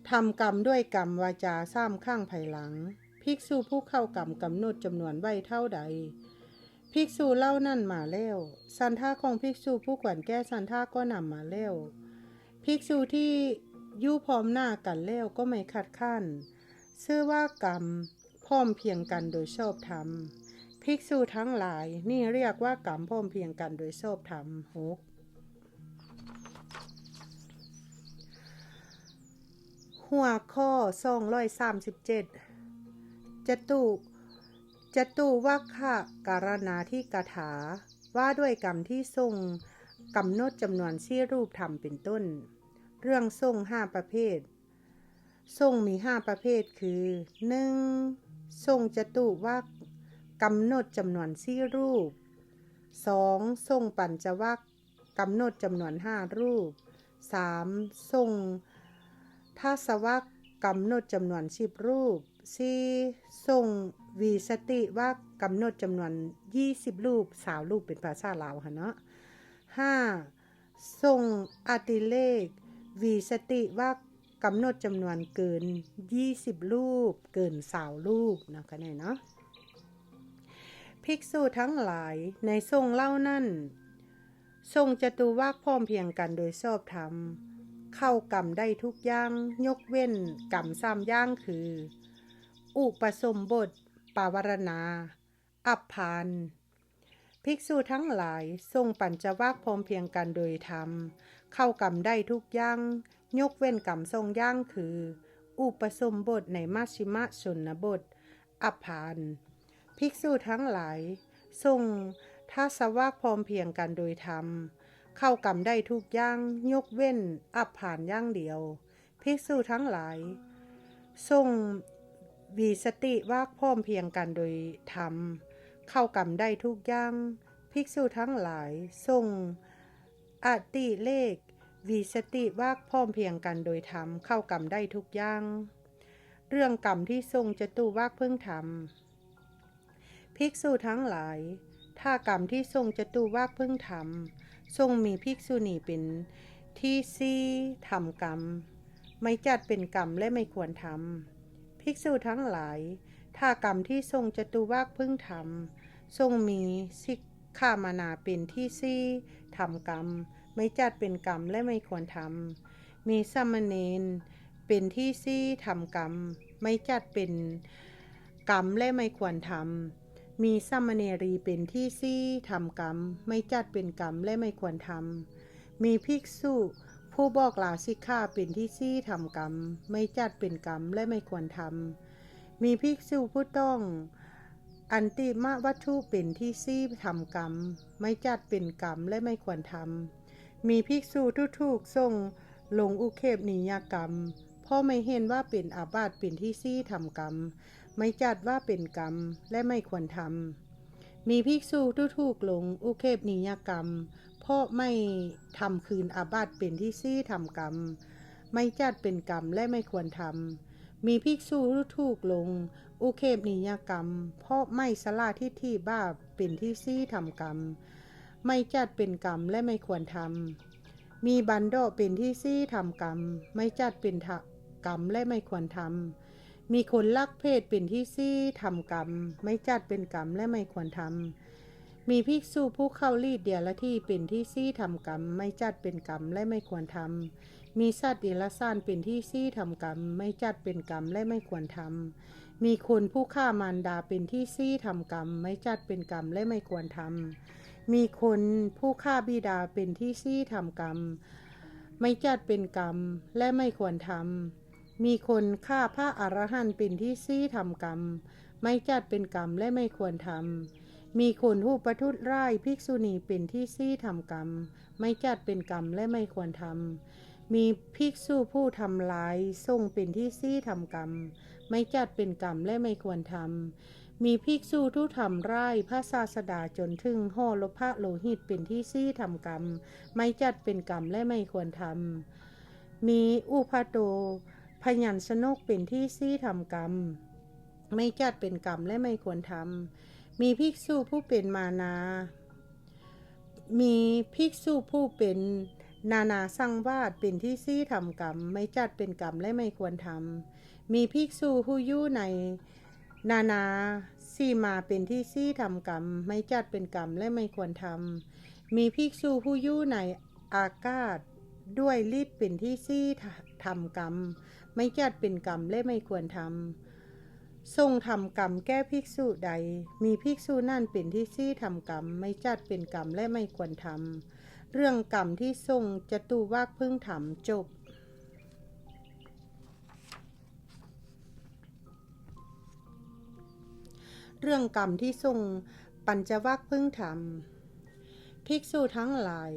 ทำกรรมด้วยกรรมวาจา3 ครั้งภายหลังภิกษุผู้เข้ากรรมกำหนดจำนวนไว้เท่าใดภิกษุเล่านั่นมาแล้วสันทาของภิกษุผู้ควรแก้สันทาก็นำมาแล้วภิกษุที่อยู่พร้อมหน้ากันแล้วก็ไม่คัดค้านชื่อว่ากรรมพร้อมเพรียงกันโดยชอบธรรมภิกษุทั้งหลายนี่เรียกว่ากรรมพร้อมเพรียงกันโดยชอบธรรมหัวข้อ237จตุวัคคะการณาธิกถาว่าด้วยกรรมที่ทรงกำหนดจำนวนที่รูปธรรมเป็นต้นเรื่องทรง5 ประเภททรงมี5 ประเภทคือ 1. ทรงจตุวรรคกำหนดจำนวนที่รูป 2. ทรงปัญจวรรคกำหนดจำนวน5 รูป 3. ทรงทัศวรรคกำหนดจำนวน10 รูป 4. ทรงวีสติวรรคกำหนดจำนวน20 รูป20 รูปเป็นภาษาลาวค่ะเนาะ 5. ทรงอติเลกวีสติวรรคกำหนดจำนวนเกิน20 รูปเกิน20 รูปนะคะเนี่ยเนาะภิกษุทั้งหลายในทรงเล่านั่นทรงจตุวรรคพร้อมเพรียงกันโดยชอบธรรมเข้ากรรมได้ทุกอย่างยกเว้นกรรม3 อย่างคืออุปสมบทปาวารณาอัปพานภิกษุทั้งหลายทรงปัญจวรรคพร้อมเพรียงกันโดยธรรมเข้ากรรมได้ทุกอย่างยกเว้นกรรม2 อย่างคืออุปสมบทในมัชฌิมชนบทอัปพานภิกษุทั้งหลายทรงทัศวรรคพร้อมเพรียงกันโดยธรรมเข้ากรรมได้ทุกอย่างยกเว้นอัปพานอย่างเดียวภิกษุทั้งหลายทรงวีสติวรรคพร้อมเพรียงกันโดยธรรมเข้ากรรมได้ทุกอย่างภิกษุทั้งหลายทรงอติเลกวีสติวรรคพร้อมเพรียงกันโดยธรรมเข้ากรรมได้ทุกอย่างเรื่องกรรมที่ทรงจตุวรรคเพิ่งทำภิกษุทั้งหลายถ้ากรรมที่ทรงจตุวรรคเพิ่งทำทรงมีภิกษุณีเป็นที่ซี่ทำกรรมไม่จัดเป็นกรรมและไม่ควรทำภิกษุทั้งหลายถ้ากรรมที่ทรงจตุวรรคเพิ่งทำทรงมีสิกขามานาเป็นที่ซี่ทำกรรมไม่จัดเป็นกรรมและไม่ควรทำมีสามเณรเป็นที่ซี่ทำกรรมไม่จัดเป็นกรรมและไม่ควรทำมีสามเณรีเป็นที่ซี่ทำกรรมไม่จัดเป็นกรรมและไม่ควรทำมีภิกษุผู้บอกลาสิกขาเป็นที่ซี่ทำกรรมไม่จัดเป็นกรรมและไม่ควรทำมีภิกษุผู้ต้องอันติมวัตถุเป็นที่ซี่ทำกรรมไม่จัดเป็นกรรมและไม่ควรทำมีภิกษุทุถูกทรงลงอุเคปนิยกรรมเพราะไม่เห็นว่าเป็นอาบัติเป็นที่ซี่ทำกรรมไม่จัดว่าเป็นกรรมและไม่ควรทำมีภิกษุทุถูกลงอุเคปนิยกรรมเพราะไม่ทำคืนอาบัติเป็นที่ซี่ทำกรรมไม่จัดเป็นกรรมและไม่ควรทำมีภิกษุทุถูกลงอุเคปนิยกรรมเพราะไม่สละทิฏฐิบาปเป็นที่ซี่ทำกรรมไม่จัดเป็นกรรมและไม่ควรทำมีบันดาเป็นที่ซี่ทำกรรมไม่จัดเป็นกรรมและไม่ควรทำมีคนลักเพศเป็นที่ซี่ทำกรรมไม่จัดเป็นกรรมและไม่ควรทำมีภิกษุผู้เข้าลีดเดียรที่เป็นที่ซี่ทำกรรมไม่จัดเป็นกรรมและไม่ควรทำมีสัตว์เดรัจฉานเป็นที่ซี่ทำกรรมไม่จัดเป็นกรรมและไม่ควรทำมีคนผู้ฆ่ามารดาเป็นที่ซี่ทำกรรมไม่จัดเป็นกรรมและไม่ควรทำมีคนผู้ฆ่าบิดาเป็นที่ซี่ทำกรรมไม่จัดเป็นกรรมและไม่ควรทำมีคนฆ่าพระอรหันต์เป็นที่ซี่ทำกรรมไม่จัดเป็นกรรมและไม่ควรทำมีคนผู้ประทุษร้ายภิกษุณีเป็นที่ซี่ทำกรรมไม่จัดเป็นกรรมและไม่ควรทำมีภิกษุผู้ทำลายทรงเป็นที่ซี่ทำกรรมไม่จัดเป็นกรรมและไม่ควรทำมีภิกษุผู้ทำร้ายพระศาสดาจนถึงห่อลพะโลหิตเป็นที่ซี่ทำกรรมไม่จัดเป็นกรรมและไม่ควรทำมีอุปาโตภ พยัญชนกเป็นที่ซี่ทำกรรมไม่จัดเป็นกรรมและไม่ควรทำมีภิกษุผู้เป็นมานามีภิกษุผู้เป็นนานาสังวาสเป็นที่ซี่ทำกรรมไม่จัดเป็นกรรมและไม่ควรทำมีภิกษุผู้อยู่ในนานาสีมาเป็นที่ซี่ทำกรรมไม่จัดเป็นกรรมและไม่ควรทำมีภิกษุผู้อยู่ในอากาศด้วยฤทธิ์เป็นที่ซี่ทำกรรมไม่จัดเป็นกรรมและไม่ควรทำทรงทำกรรมแก้ภิกษุใดมีภิกษุนั่นเป็นที่ซี่ทำกรรมไม่จัดเป็นกรรมและไม่ควรทำเรื่องกรรมที่ทรงจตุวากพึ่งทำจบเรื่องกรรมที่ทรงปัญจวัคพึ่งทำภิกษุทั้งหลาย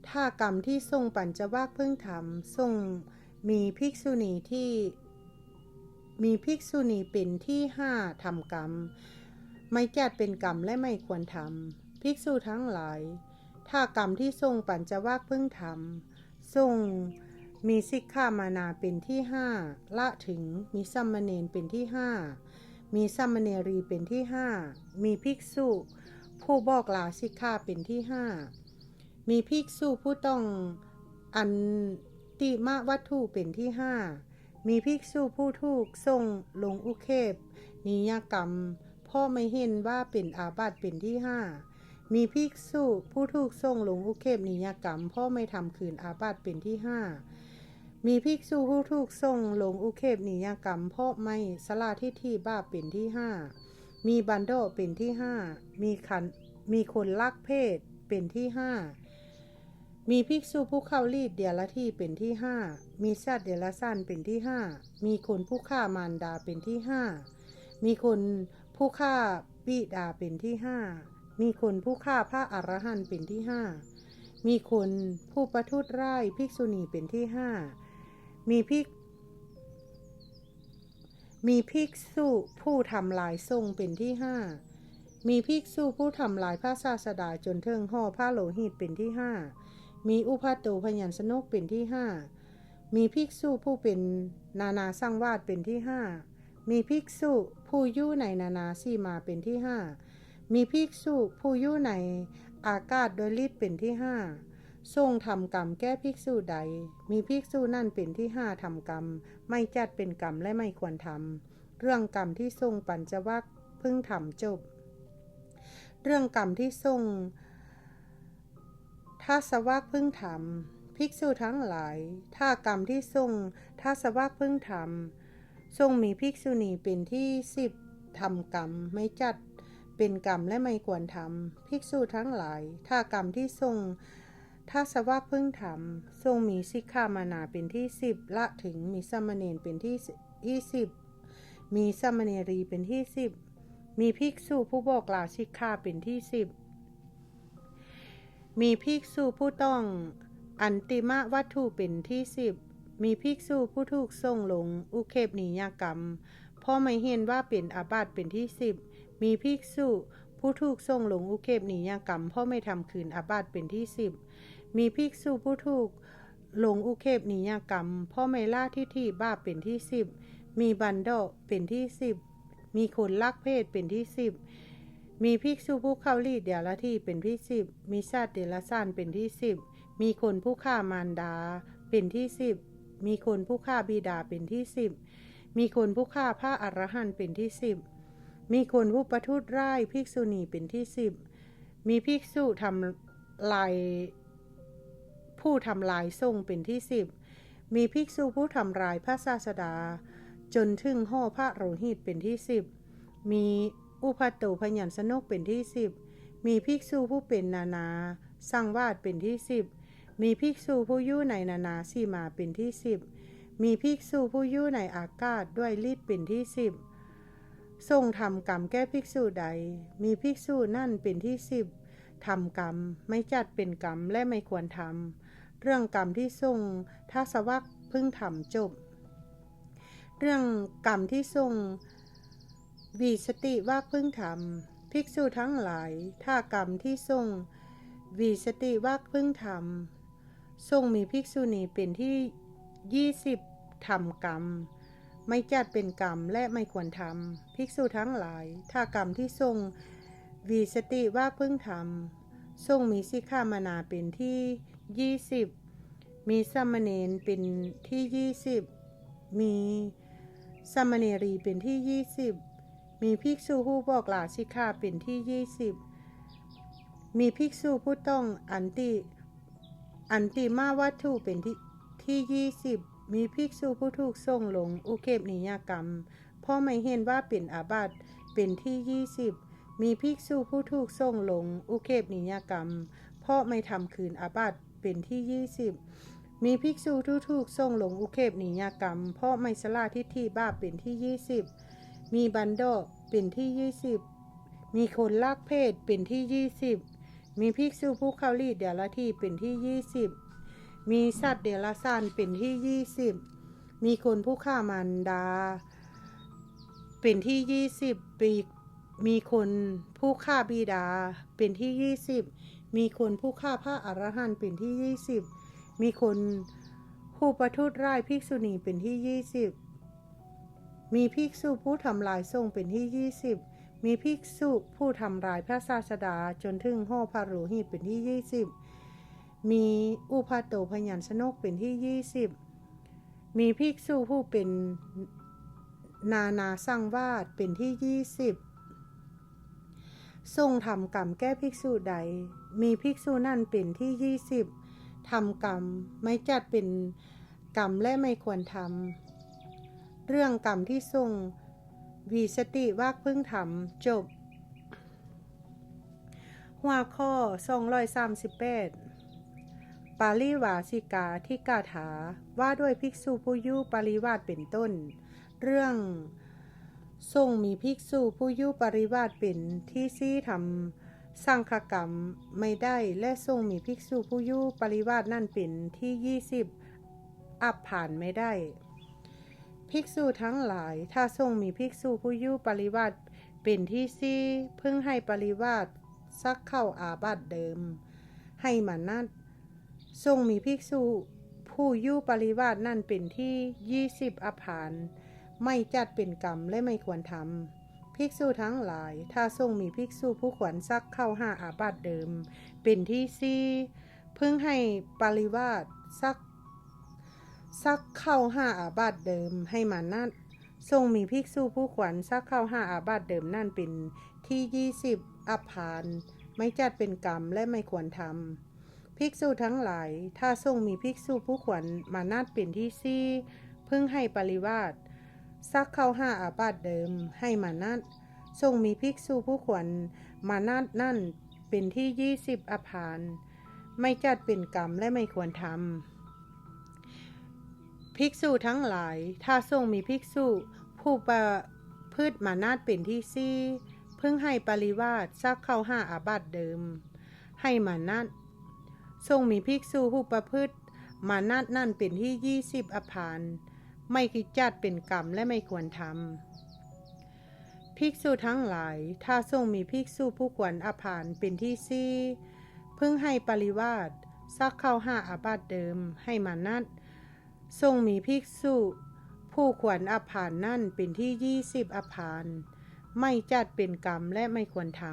ถ้ากรรมที่ทรงปัญจวัคพึ่งทำทรงมีภิกษุณีเป็นที่ห้าทำกรรมไม่จัดเป็นกรรมและไม่ควรทำภิกษุทั้งหลายถ้ากรรมที่ทรงปัญจวัคพึ่งทำทรงมีสิกขามานาเป็นที่ห้าละถึงมีสัมมเณรเป็นที่ห้ามีสัมมเนรีเป็นที่ห้ามีภิกษุผู้บอกลาสิกขาเป็นที่ห้ามีภิกษุผู้ต้องอันติมะวัตถุเป็นที่ห้ามีภิกษุผู้ถูกทรงลงอุเคปนิยกรรมพ่อไม่เห็นว่าเป็นอาบัติเป็นที่ห้ามีภิกษุผู้ถูกทรงลงอุเคปนิยกรรมพ่อไม่ทำคืนอาบัติเป็นที่ห้ามีภิกษุผู้ถูกทรงลงอุเคปนิยกรรมเพราะไม่สละทิฏฐิบาปเป็นที่ห้ามีบันโดเป็นที่ห้ามีคนลักเพศเป็นที่ห้ามีภิกษุผู้เข้ารีดเดียละที่เป็นที่ห้ามีสัตว์เดรัจฉานเป็นที่ห้ามีคนผู้ฆ่ามารดาเป็นที่ห้ามีคนผู้ฆ่าบิดาเป็นที่ห้ามีคนผู้ฆ่าพระอรหันต์เป็นที่ห้ามีคนผู้ประทุษร้ายภิกษุณีเป็นที่ห้ามีภิกษุผู้ทำลายทรงเป็นที่ห้ามีภิกษุผู้ทำลายพระศาสดาจนถึงห่อผ้าโลหิตเป็นที่ห้ามีอุปาโตพยัญชนกเป็นที่ห้ามีภิกษุผู้เป็นนานาสังวาสเป็นที่ห้ามีภิกษุผู้อยู่ในนานาสีมาเป็นที่ห้ามีภิกษุผู้อยู่ในอากาศโดยฤทธิ์เป็นที่ห้าทรงทำกรรมแก้ภิกษุใดมีภิกษุนั่นเป็นที่ห้าทำกรรมไม่จัดเป็นกรรมและไม่ควรทำเรื่องกรรมที่ทรงปัญจวัคพึ่งทำจบเรื่องกรรมที่ทรงทัศวัคพึ่งทำภิกษุทั้งหลายถ้ากรรมที่ทรงทัศวัคพึ่งทำทรงมีภิกษุณีเป็นที่10ทำกรรมไม่จัดเป็นกรรมและไม่ควรทำภิกษุทั้งหลายถ้ากรรมที่ทรงทัศวัคพึ่งทำทรงมีสิกขามานาเป็นที่10ละถึงมีสัมมเณรเป็นที่10มีสัมมเนรีเป็นที่10มีภิกษุผู้บอกลาสิกขาเป็นที่10มีภิกษุผู้ต้องอันติมะวัตถุเป็นที่10มีภิกษุผู้ถูกทรงลงอุเคปนิยกรรมเพราะไม่เห็นว่าเป็นอาบัติเป็นที่10มีภิกษุผู้ถูกทรงลงอุเคปนิยกรรมเพราะไม่ทำคืนอาบัติเป็นที่10มีภิกษุผู้ถูกลงอุเคปนิยกรรมเพราะไม่ละทิฏฐิบาปเป็นที่10มีบันโดเป็นที่10มีคนลักเพศเป็นที่10มีภิกษุผู้เข้ารีดเดียละที่เป็นที่10มีสัตว์เดรัจฉานเป็นที่10มีคนผู้ฆ่ามารดาเป็นที่10มีคนผู้ฆ่าบิดาเป็นที่10มีคนผู้ฆ่าพระอรหันต์เป็นที่10มีคนผู้ประทุษร้ายภิกษุณีเป็นที่10มีภิกษุผู้ทำลายทรงเป็นที่10มีภิกษุผู้ทำลายพระศาสดาจนถึงห่อพระโลหิตเป็นที่10มีอุปาโตพยัญชนกเป็นที่10มีภิกษุผู้เป็นนานาสังวาสเป็นที่10มีภิกษุผู้อยู่ในนานาสีมาเป็นที่10มีภิกษุผู้อยู่ในอากาศด้วยฤทธิ์เป็นที่10ทรงทำกรรมแก้ภิกษุใดมีภิกษุนั่นเป็นที่10ทำกรรมไม่จัดเป็นกรรมและไม่ควรทำเรื่องกรรมที่ทรงทัศวัคพึ่งทำจบเรื่องกรรมที่ทรงวิสติวัคพึ่งทำภิกษุทั้งหลายถ้ากรรมที่ทรงวิสติวัคพึ่งทำทรงมีภิกษุณีเป็นที่20 ทำกรรมไม่จัดเป็นกรรมและไม่ควรทำภิกษุทั้งหลายถ้ากรรมที่ทรงวีสติว่าเพิ่งทำทรงมีสิกขามานาเป็นที่20มีสามเณรเป็นที่20มีสามเณรีเป็นที่20มีภิกษุผู้บอกลาสิกขาเป็นที่20มีภิกษุผู้ต้องอันติมาวัตถุเป็นที่20มีภิกษุผู้ถูกส่งลงอุเคปนิยกรรมเพราะไม่เห็นว่าเป็นอาบัติเป็นที่20มีภิกษุผู้ถูกส่งลงอุเคปนิยกรรมเพราะไม่ทำคืนอาบัติเป็นที่20มีภิกษุผู้ถูกส่งลงอุเคปนิยกรรมเพราะไม่สละทิฏฐิบาปเป็นที่20มีบันดาเป็นที่20มีคนลากเพศเป็นที่20มีภิกษุผู้เข้าลีดเดรัจฉีเป็นที่20มีสัตว์เดรัจฉานเป็นที่20มีคนผู้ฆ่ามารดาเป็นที่20มีคนผู้ฆ่าบิดาเป็นที่20มีคนผู้ฆ่าพระอรหันต์เป็นที่20มีคนผู้ประทุษร้ายภิกษุณีเป็นที่20มีภิกษุผู้ทำลายสงฆ์เป็นที่20มีภิกษุผู้ทำลายพระศาสดาจนถึงห่อพระโลหิตเป็นที่20มีอุปาโตพยัญชนกเป็นที่20มีภิกษุผู้เป็นนาสังวาสเป็นที่20ทรงทำกรรมแก้ภิกษุใดมีภิกษุนั่นเป็นที่20ทำกรรมไม่จัดเป็นกรรมและไม่ควรทำเรื่องกรรมที่ทรงวีสติว่าเพิ่งทำจบหัวข้อ238ปาลิวาสิกาที่กาถาว่าด้วยภิกษุผู้ยุปริวาสเป็นต้นเรื่องทรงมีภิกษุผู้ยุปริวาสเป็นที่ซี่ทำสังฆกรรมไม่ได้และทรงมีภิกษุผู้ยุปริวาสนั่นเป็นที่20อับผ่านไม่ได้ภิกษุทั้งหลายถ้าทรงมีภิกษุผู้ยุปริวาสเป็นที่ซี่เพิ่งให้ปริวาสซักเข้าอาบัติเดิมให้มานัดทรงมีภิกษุผู้ยุปริวาสนั่นเป็นที่20อับผ่านไม่จัดเป็นกรรมและไม่ควรทำภิกษุทั้งหลายถ้าทรงมีภิกษุผู้ขวัญซักเข้า5อาบัติเดิมเป็นที่ซี่เพิ่งให้ปริวาสซักเข้า5อาบัติเดิมให้มานัดทรงมีภิกษุผู้ขวัญซักเข้า5อาบัติเดิมนั่นเป็นที่20อับผ่านไม่จัดเป็นกรรมและไม่ควรทำภิกษุทั้งหลายถ้าทรงมีภิกษุผู้ขวัญมานัดเป็นที่ซี่เพิ่งให้ปริวาสซักเข้า5อาบัติเดิมให้มานัดทรงมีภิกษุผู้ขวัญมานัดนั่นเป็นที่20อับผ่านไม่จัดเป็นกรรมและไม่ควรทำภิกษุทั้งหลายถ้าทรงมีภิกษุผู้ประพฤติมานัดเป็นที่ซี่เพิ่งให้ปริวาสซักเข้า5อาบัติเดิมให้มานัดทรงมีภิกษุผู้ประพฤติมานัดนั่นเป็นที่20อับผ่านไม่คิดจัดเป็นกรรมและไม่ควรทำภิกษุทั้งหลายถ้าทรงมีภิกษุผู้ควรอภานเป็นที่ซี่เพิ่งให้ปริวาสซักเข้า5อาบัติเดิมให้มานัดทรงมีภิกษุผู้ควรอภานนั่นเป็นที่20อภานไม่จัดเป็นกรรมและไม่ควรท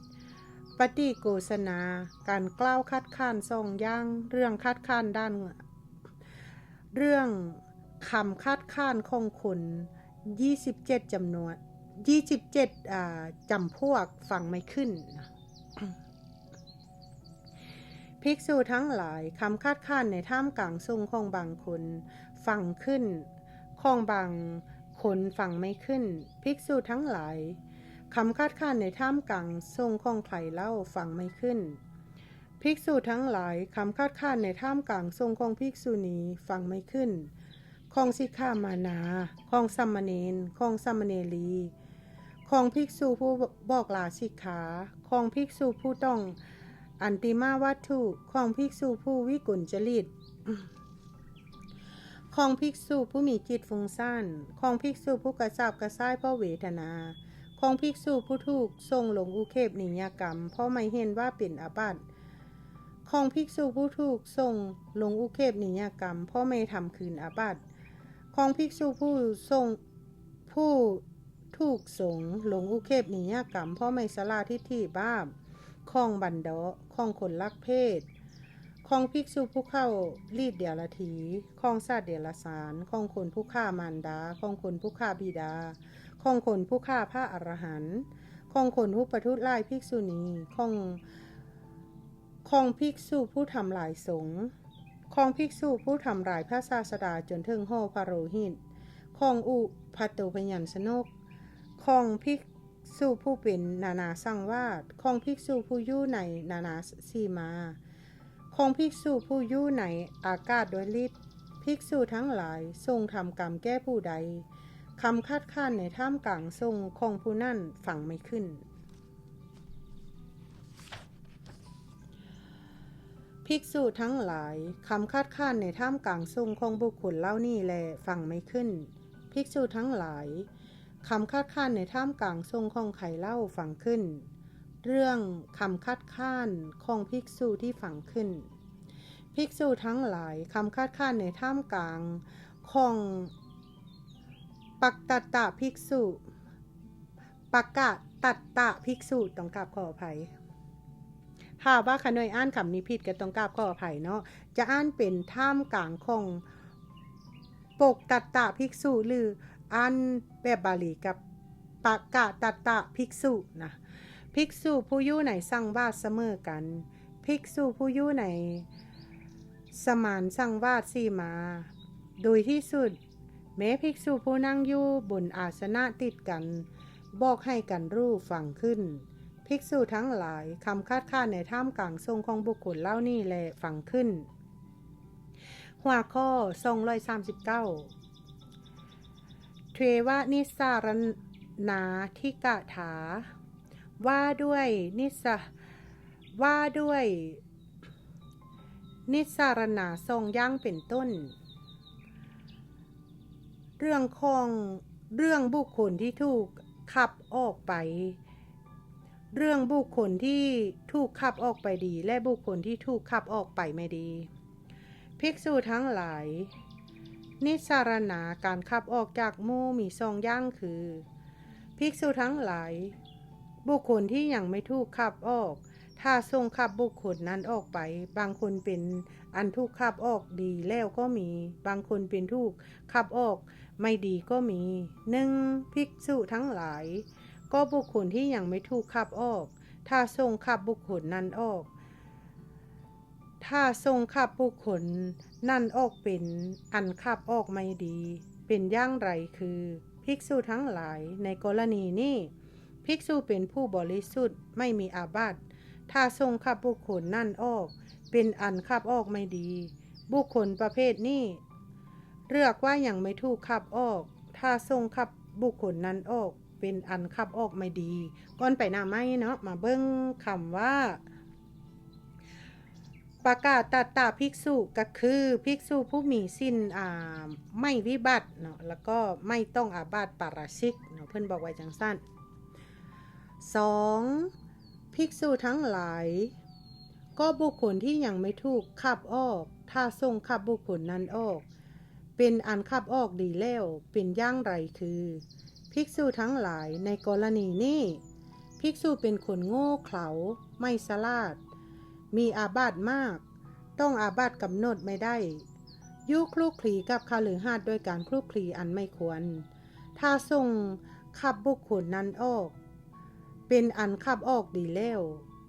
ำปฏิโกษณาการกล่าวคัดค้าน2อย่างเรื่องคัดค้านด้านเรื่องคำคัดค้านของคน27จำนวน27จำพวกฟังไม่ขึ้นภิกษุทั้งหลายคำคัดค้านในท่ามกลางทรงของบางคนฟังขึ้นของบางคนฟังไม่ขึ้นภิกษุทั้งหลายคำคัดค้านในท่ามกลางทรงของใครเล่าฟังไม่ขึ้นภิกษุทั้งหลายคำคัดค้านในท่ามกลางทรงของภิกษุณีฟังไม่ขึ้นของสิกขามานาของสามเณรของสามเณรีของภิกษุผู้บอกลาสิกขาของภิกษุผู้ต้องอันติมาวัตถุของภิกษุผู้วิกลจริตของภิกษุผู้มีจิตฟุ้งซ่านของภิกษุผู้กระสับกระส่ายเพราะเวทนาของภิกษุผู้ถูกส่งลงอุเคปนิยกรรมเพราะไม่เห็นว่าเป็นอาบัติของภิกษุผู้ถูกส่งลงอุเคปนิยกรรมเพราะไม่ทำคืนอาบัติ ของภิกษุผู้ทรงผู้ถูกสงหลงอุเคปนิยกรรมเพราะไม่สลาทิฏฐิบ้าของบันดาของคนลักเพศของภิกษุผู้เข้ารีดเดียรถีของสัตว์เดรัจฉานของคนผู้ฆ่ามารดาของคนผู้ฆ่าบิดาของคนผู้ฆ่าพระอรหันต์ของคนผู้ประทุษร้ายภิกษุณีของภิกษุผู้ทำลายสงฆ์ของภิกษุผู้ทำลายพระศาสดาจนถึงห่อพระโลหิตของอุพัตโตพยัญชนกของภิกษุผู้เป็นนานาสังวาสของภิกษุผู้อยู่ในนานาสีมาของภิกษุผู้อยู่ในอากาศด้วยฤทธิ์ภิกษุทั้งหลายทรงทำกรรมแก้ผู้ใดคำคัดค้านในท่ามกลางทรงของผู้นั่นฟังไม่ขึ้นภิกษุทั้งหลายคำคัดค้านในท่ามกลางทรงของบุคคลเล่านี่แลฟังไม่ขึ้นภิกษุทั้งหลายคำคัดค้านในท่ามกลางทรงของใครเล่าฟังขึ้นเรื่องคำคัดค้านของภิกษุที่ฟังขึ้นภิกษุทั้งหลายคำคัดค้านในท่ามกลางของปักตัตตะภิกษุปักกะตัตตะภิกษุต้องกราบขออภัยหากว่าขน่อยอ่านคำนี้ผิดก็ต้องกราบขออภัยเนาะจะอ่านเป็นท่ามกลางของปกตัตตะภิกษุหรืออ่านแบบบาลีกับปักกะตัตตะภิกษุนะภิกษุผู้อยู่ในสังวาสเสมอกันภิกษุผู้อยู่ในสมานสังวาสสีมาโดยที่สุดแม้ภิกษุผู้นั่งอยู่บนอาสนะติดกันบอกให้กันรู้ฟังขึ้นภิกษุทั้งหลายคำคัดค้านในท่ามกลางทรงของบุคคลเล่านี่แลฟังขึ้นหัวข้อ239เทวนิสารนาธิกถาว่าด้วยนิสารณาทรงย่างเป็นต้นเรื่องบุคคลที่ถูกขับออกไปเรื่องบุคคลที่ถูกขับออกไปดีและบุคคลที่ถูกขับออกไปไม่ดีภิกษุทั้งหลายนิสารณาการขับออกจากหมู่มี2อย่างคือภิกษุทั้งหลายบุคคลที่ยังไม่ถูกขับออกถ้าทรงขับบุคคลนั้นออกไปบางคนเป็นอันถูกขับออกดีแล้วก็มีบางคนเป็นถูกขับออกไม่ดีก็มีภิกษุทั้งหลายก็บุคคลที่ยังไม่ถูกขับออกถ้าทรงขับบุคคลนั้นออกถ้าทรงขับบุคคลนั่นออกเป็นอันขับออกไม่ดีเป็นอย่างไรคือภิกษุทั้งหลายในกรณีนี้ภิกษุเป็นผู้บริสุทธิ์ไม่มีอาบัติถ้าทรงขับบุคคลนั่นออกเป็นอันขับออกไม่ดีบุคคลประเภทนี้เรียกว่ายังไม่ถูกขับออกถ้าทรงขับบุคคลนั้นออกเป็นอันขับออกไม่ดีก่อนไปหน้าไม้เนาะมาเบิ่งคำว่าปากาตัตตาภิกษุก็คือภิกษุผู้มีศีลไม่วิบัติเนาะแล้วก็ไม่ต้องอาบัติปาราชิกเนาะเพิ่นบอกไว้จังสั้น2ภิกษุทั้งหลายก็บุคคลที่ยังไม่ถูกขับออกถ้าทรงขับบุคคลนั้นออกเป็นอันขับออกดีแล้วเป็นอย่างไรคือภิกษุทั้งหลายในกรณีนี้ภิกษุเป็นคนโง่เขลาไม่ฉลาดมีอาบัติมากต้องอาบัติกำหนดไม่ได้ยุคลุกคลีกับคฤหัสถ์โดยการคลุกคลีอันไม่ควรถ้าทรงขับบุคคลนั้นออกเป็นอันขับออกดีแล้ว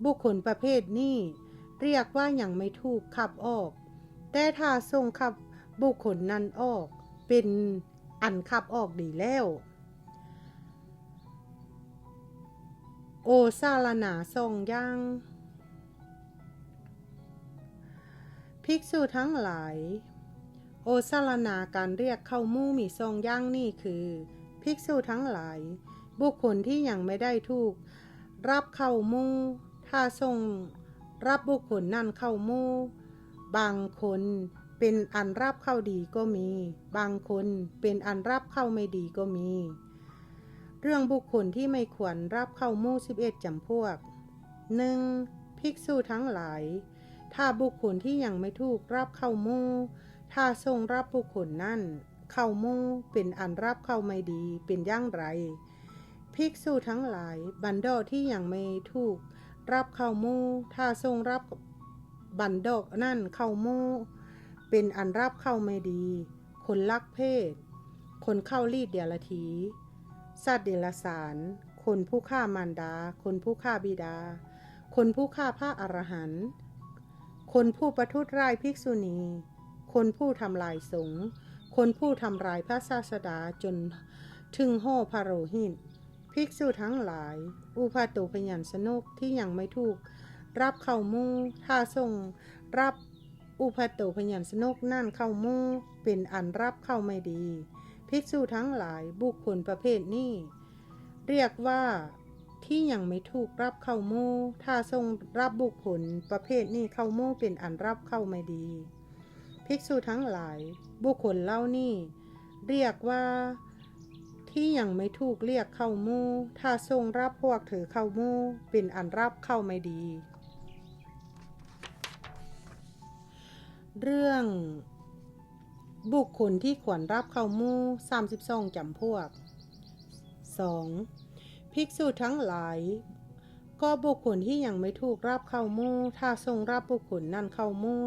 บุคคลประเภทนี้เรียกว่ายังไม่ถูกขับออกแต่ถ้าทรงขับบุคคลนั้นออกเป็นอันขับออกดีแล้วโอสารณาทรงย่างภิกษุทั้งหลายโอสารณาการเรียกเข้าหมู่มี2อย่างนี่คือภิกษุทั้งหลายบุคคลที่ยังไม่ได้ถูกรับเข้าหมู่ถ้าทรงรับบุคคลนั้นเข้าหมู่บางคนเป็นอันรับเข้าดีก็มีบางคนเป็นอันรับเข้าไม่ดีก็มีเรื่องบุคคลที่ไม่ควรรับเข้าหมู่11จำพวก1ภิกษุทั้งหลายถ้าบุคคลที่ยังไม่ถูกรับเข้าหมู่ถ้าทรงรับบุคคลนั้น เข้าหมู่เป็นอันรับเข้าไม่ดีเป็นอย่างไรภิกษุทั้งหลายบันดาลที่ยังไม่ถูกรับเข้าหมู่ถ้าทรงรับบันดาลนั่นเข้าหมู่เป็นอันรับเข้าไม่ดีคนลักเพศคนเข้ารีดเดียรถีสัตว์เดรัจฉานคนผู้ฆ่ามารดาคนผู้ฆ่าบิดาคนผู้ฆ่าพระอรหันต์คนผู้ประทุษร้ายภิกษุณีคนผู้ทำลายสงฆ์คนผู้ทำลายพระศาสดาจนถึงห่อพระโลหิตภิกษุทั้งหลายอุปาโตพยัญชนกที่ยังไม่ถูกรับเข้าหมู่ถ้าทรงรับอุปาโตพยัญชนกนั่นเข้าหมู่เป็นอันรับเข้าไม่ดีภิกษุทั้งหลายบุคคลประเภทนี้เรียกว่าที่ยังไม่ถูกรับเข้าหมู่ถ้าทรงรับบุคคลประเภทนี้เข้าหมู่เป็นอันรับเข้าไม่ดีภิกษุทั้งหลายบุคคลเหล่านี้เรียกว่าที่ยังไม่ถูกเรียกเข้าหมู่ถ้าทรงรับพวกเธอเข้าหมู่เป็นอันรับเข้าไม่ดีเรื่องบุคคลที่ควรรับเข้าหมู่32จำพวก 2. ภิกษุทั้งหลายก็บุคคลที่ยังไม่ถูกรับเข้าหมู่ถ้าทรงรับบุคคลนั้นเข้าหมู่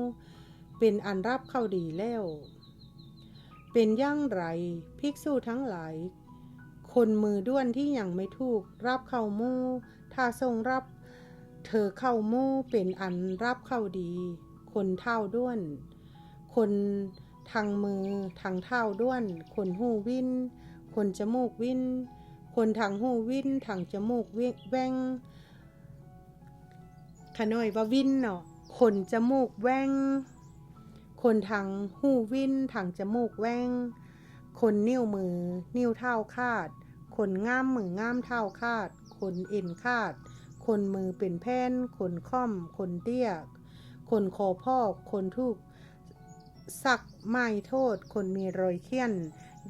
เป็นอันรับเข้าดีแล้วเป็นอย่างไรภิกษุทั้งหลายคนมือด้วนที่ยังไม่ถูกรับเข้าหมู่ถ้าทรงรับเธอเข้าหมู่เป็นอันรับเข้าดีคนเท้าด้วนคนทางมือทางเท้าด้วนคนหูวินคนจมูกวินคนทางหูวินทางจมูกแว่งขน้อยว่าวินเนาะคนจมูกแว่งคนทางหูวินทางจมูกแว่งคนนิ้วมือนิ้วเท้าคาดคนง่ามมือง่ามเท้าคาดคนเอ็นคาดคนมือเป็นแผ่นคนค่อมคนเตี้ยคนคอพอกคนทุกสักไม้โทษคนมีรอยเขี้ยน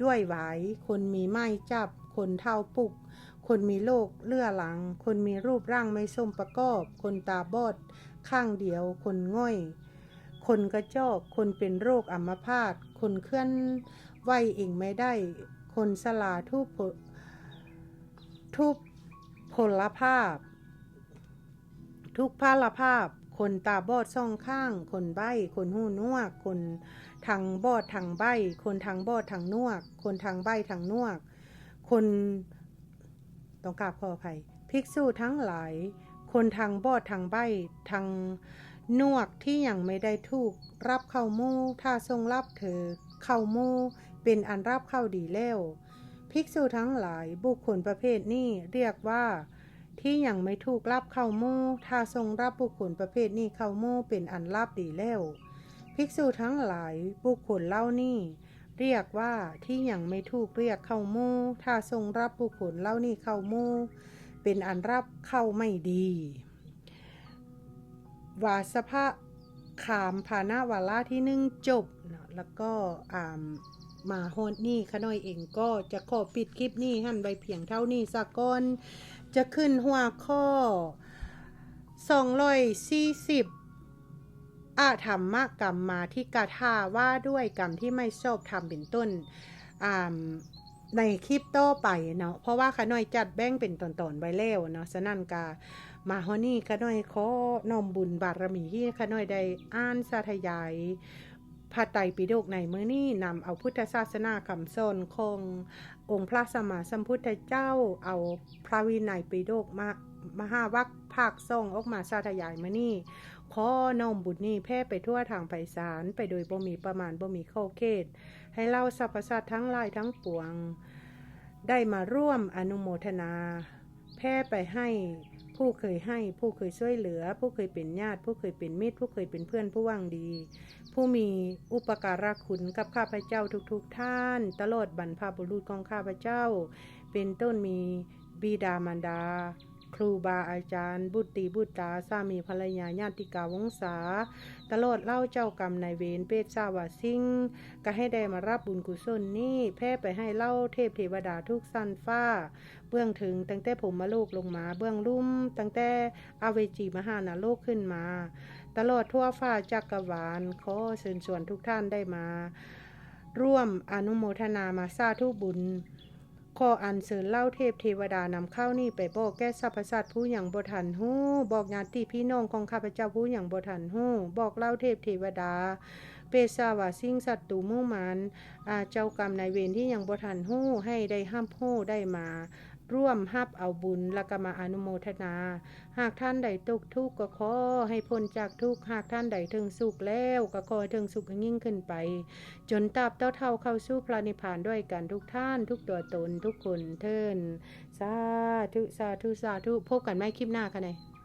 ด้วยหวายคนมีไม้จับคนเท้าปุกคนมีโรคเลื่อหลังคนมีรูปร่างไม่สมประกอบคนตาบอดข้างเดียวคนง่อยคนกระจอกคนเป็นโรคอัมพาตคนเคลื่อนไหวเองไม่ได้คนสลาทุพพลภาพทุกพลภาพคนตาบอดสองข้างคนใบ้คนหูหนวกคนทางบอดทางใบ้คนทางบอดทางนวกคนทางใบ้ทางนวกคนต้องกราบขออภัยภิกษุทั้งหลายคนทางบอดทางใบ้ทางนวกที่ยังไม่ได้ถูกรับเข้าหมู่ถ้าทรงรับเธอเข้าหมู่เป็นอันรับเข้าดีแล้วภิกษุทั้งหลายบุคคลประเภทนี้เรียกว่าที่ยังไม่ถูกรับเข้าหมู่ถ้าทรงรับบุคคลประเภทนี้เข้าหมู่เป็นอันรับดีแล้วภิกษุทั้งหลายบุคคลเหล่านี้เรียกว่าที่ยังไม่ถูกเรียกเข้าหมู่ถ้าทรงรับบุคคลเหล่านี้เข้าหมู่เป็นอันรับเข้าไม่ดีวาสภะขามภานาวาระที่1จบนะแล้วก็มาโฮดนี่ขน้อยเองก็จะขอปิดคลิปนี้หั่นไว้เพียงเท่านี้สักก่อนจะขึ้นหัวข้อ240อาธรรมกรรมมาที่กาธาว่าด้วยกรรมที่ไม่ชอบทำเป็นต้นในคลิปต่อไปเนาะเพราะว่าขน้อยจัดแบ่งเป็นตอนๆไว้แล้วเนาะฉะนั้นกามาฮอนี่ขน้อยขอน้อมบุญบารมีที่ขน้อยได้อ่านสาธยายพระไตรปิฎกในมื้อนี้นำเอาพุทธศาสนาคำสอนขององค์พระสัมมาสัมพุทธเจ้าเอาพระวินัยปิฎกมหาวรรคภาค2ออกมาสาธยายมื้อนี้ขอน้อมบุญนี้แพร่ไปทั่วทางไพศาลไปโดยบ่มีประมาณบ่มีขอบเขตให้เราสรรพสัตว์ทั้งหลายทั้งปวงได้มาร่วมอนุโมทนาแพร่ไปให้ผู้เคยให้ผู้เคยช่วยเหลือผู้เคยเป็นญาติผู้เคยเป็นมิตรผู้เคยเป็นเพื่อนผู้หวังดีผู้มีอุปการะคุณกับข้าพเจ้าทุกท่านตลอดบรรพบุรุษของข้าพเจ้าเป็นต้นมีบิดามารดาครูบาอาจารย์บุตรีบุตราสามีภรรยาญาติกาวงศาตลอดเล่าเจ้ากรรมนายเวรเปรตสาวาสิ่งก็ให้ได้มารับบุญกุศลนี้แพ่ไปให้เล่าเทพเทวดาทุกสั้นฟ้าเบื้องถึงตั้งแต่ผมมาโลกลงมาเบื้องลุ่มตั้งแต่อเวจีมหานาโลกขึ้นมาตลอดทั่วฟ้าจักรวาลขอเชิญชวนทุกท่านได้มา ร่วมอนุโมทนามาสาธุบุญขออัญเชิญเล่าเทพเทวดานำเข้านี่ไปบอกแก่สรรพสัตว์ผู้อย่างบ่ทันฮู้บอกญาติพี่น้องของข้าพเจ้าผู้อย่างบ่ทันฮู้บอกเล่าเทพเทวดาเปสาวาสิ่งสัตว์ตูมู่มันเจ้ากรรมนายเวรที่ยังบ่ทันฮู้ให้ได้ห้ามฮู้ได้มาร่วมฮับเอาบุญแล้วก็มาอนุโมทนาหากท่านใดตกทุกข์ก็ขอให้พ้นจากทุกข์หากท่านใดถึงสุขแล้วก็ขอให้ถึงสุขยิ่งขึ้นไปจนตราบเต้าเท่าเข้าสู่พระนิพพานด้วยกันทุกท่านทุกตัวตนทุกคนเทินสาธุสาธุสาธุพบกันใหม่คลิปหน้าค่ะ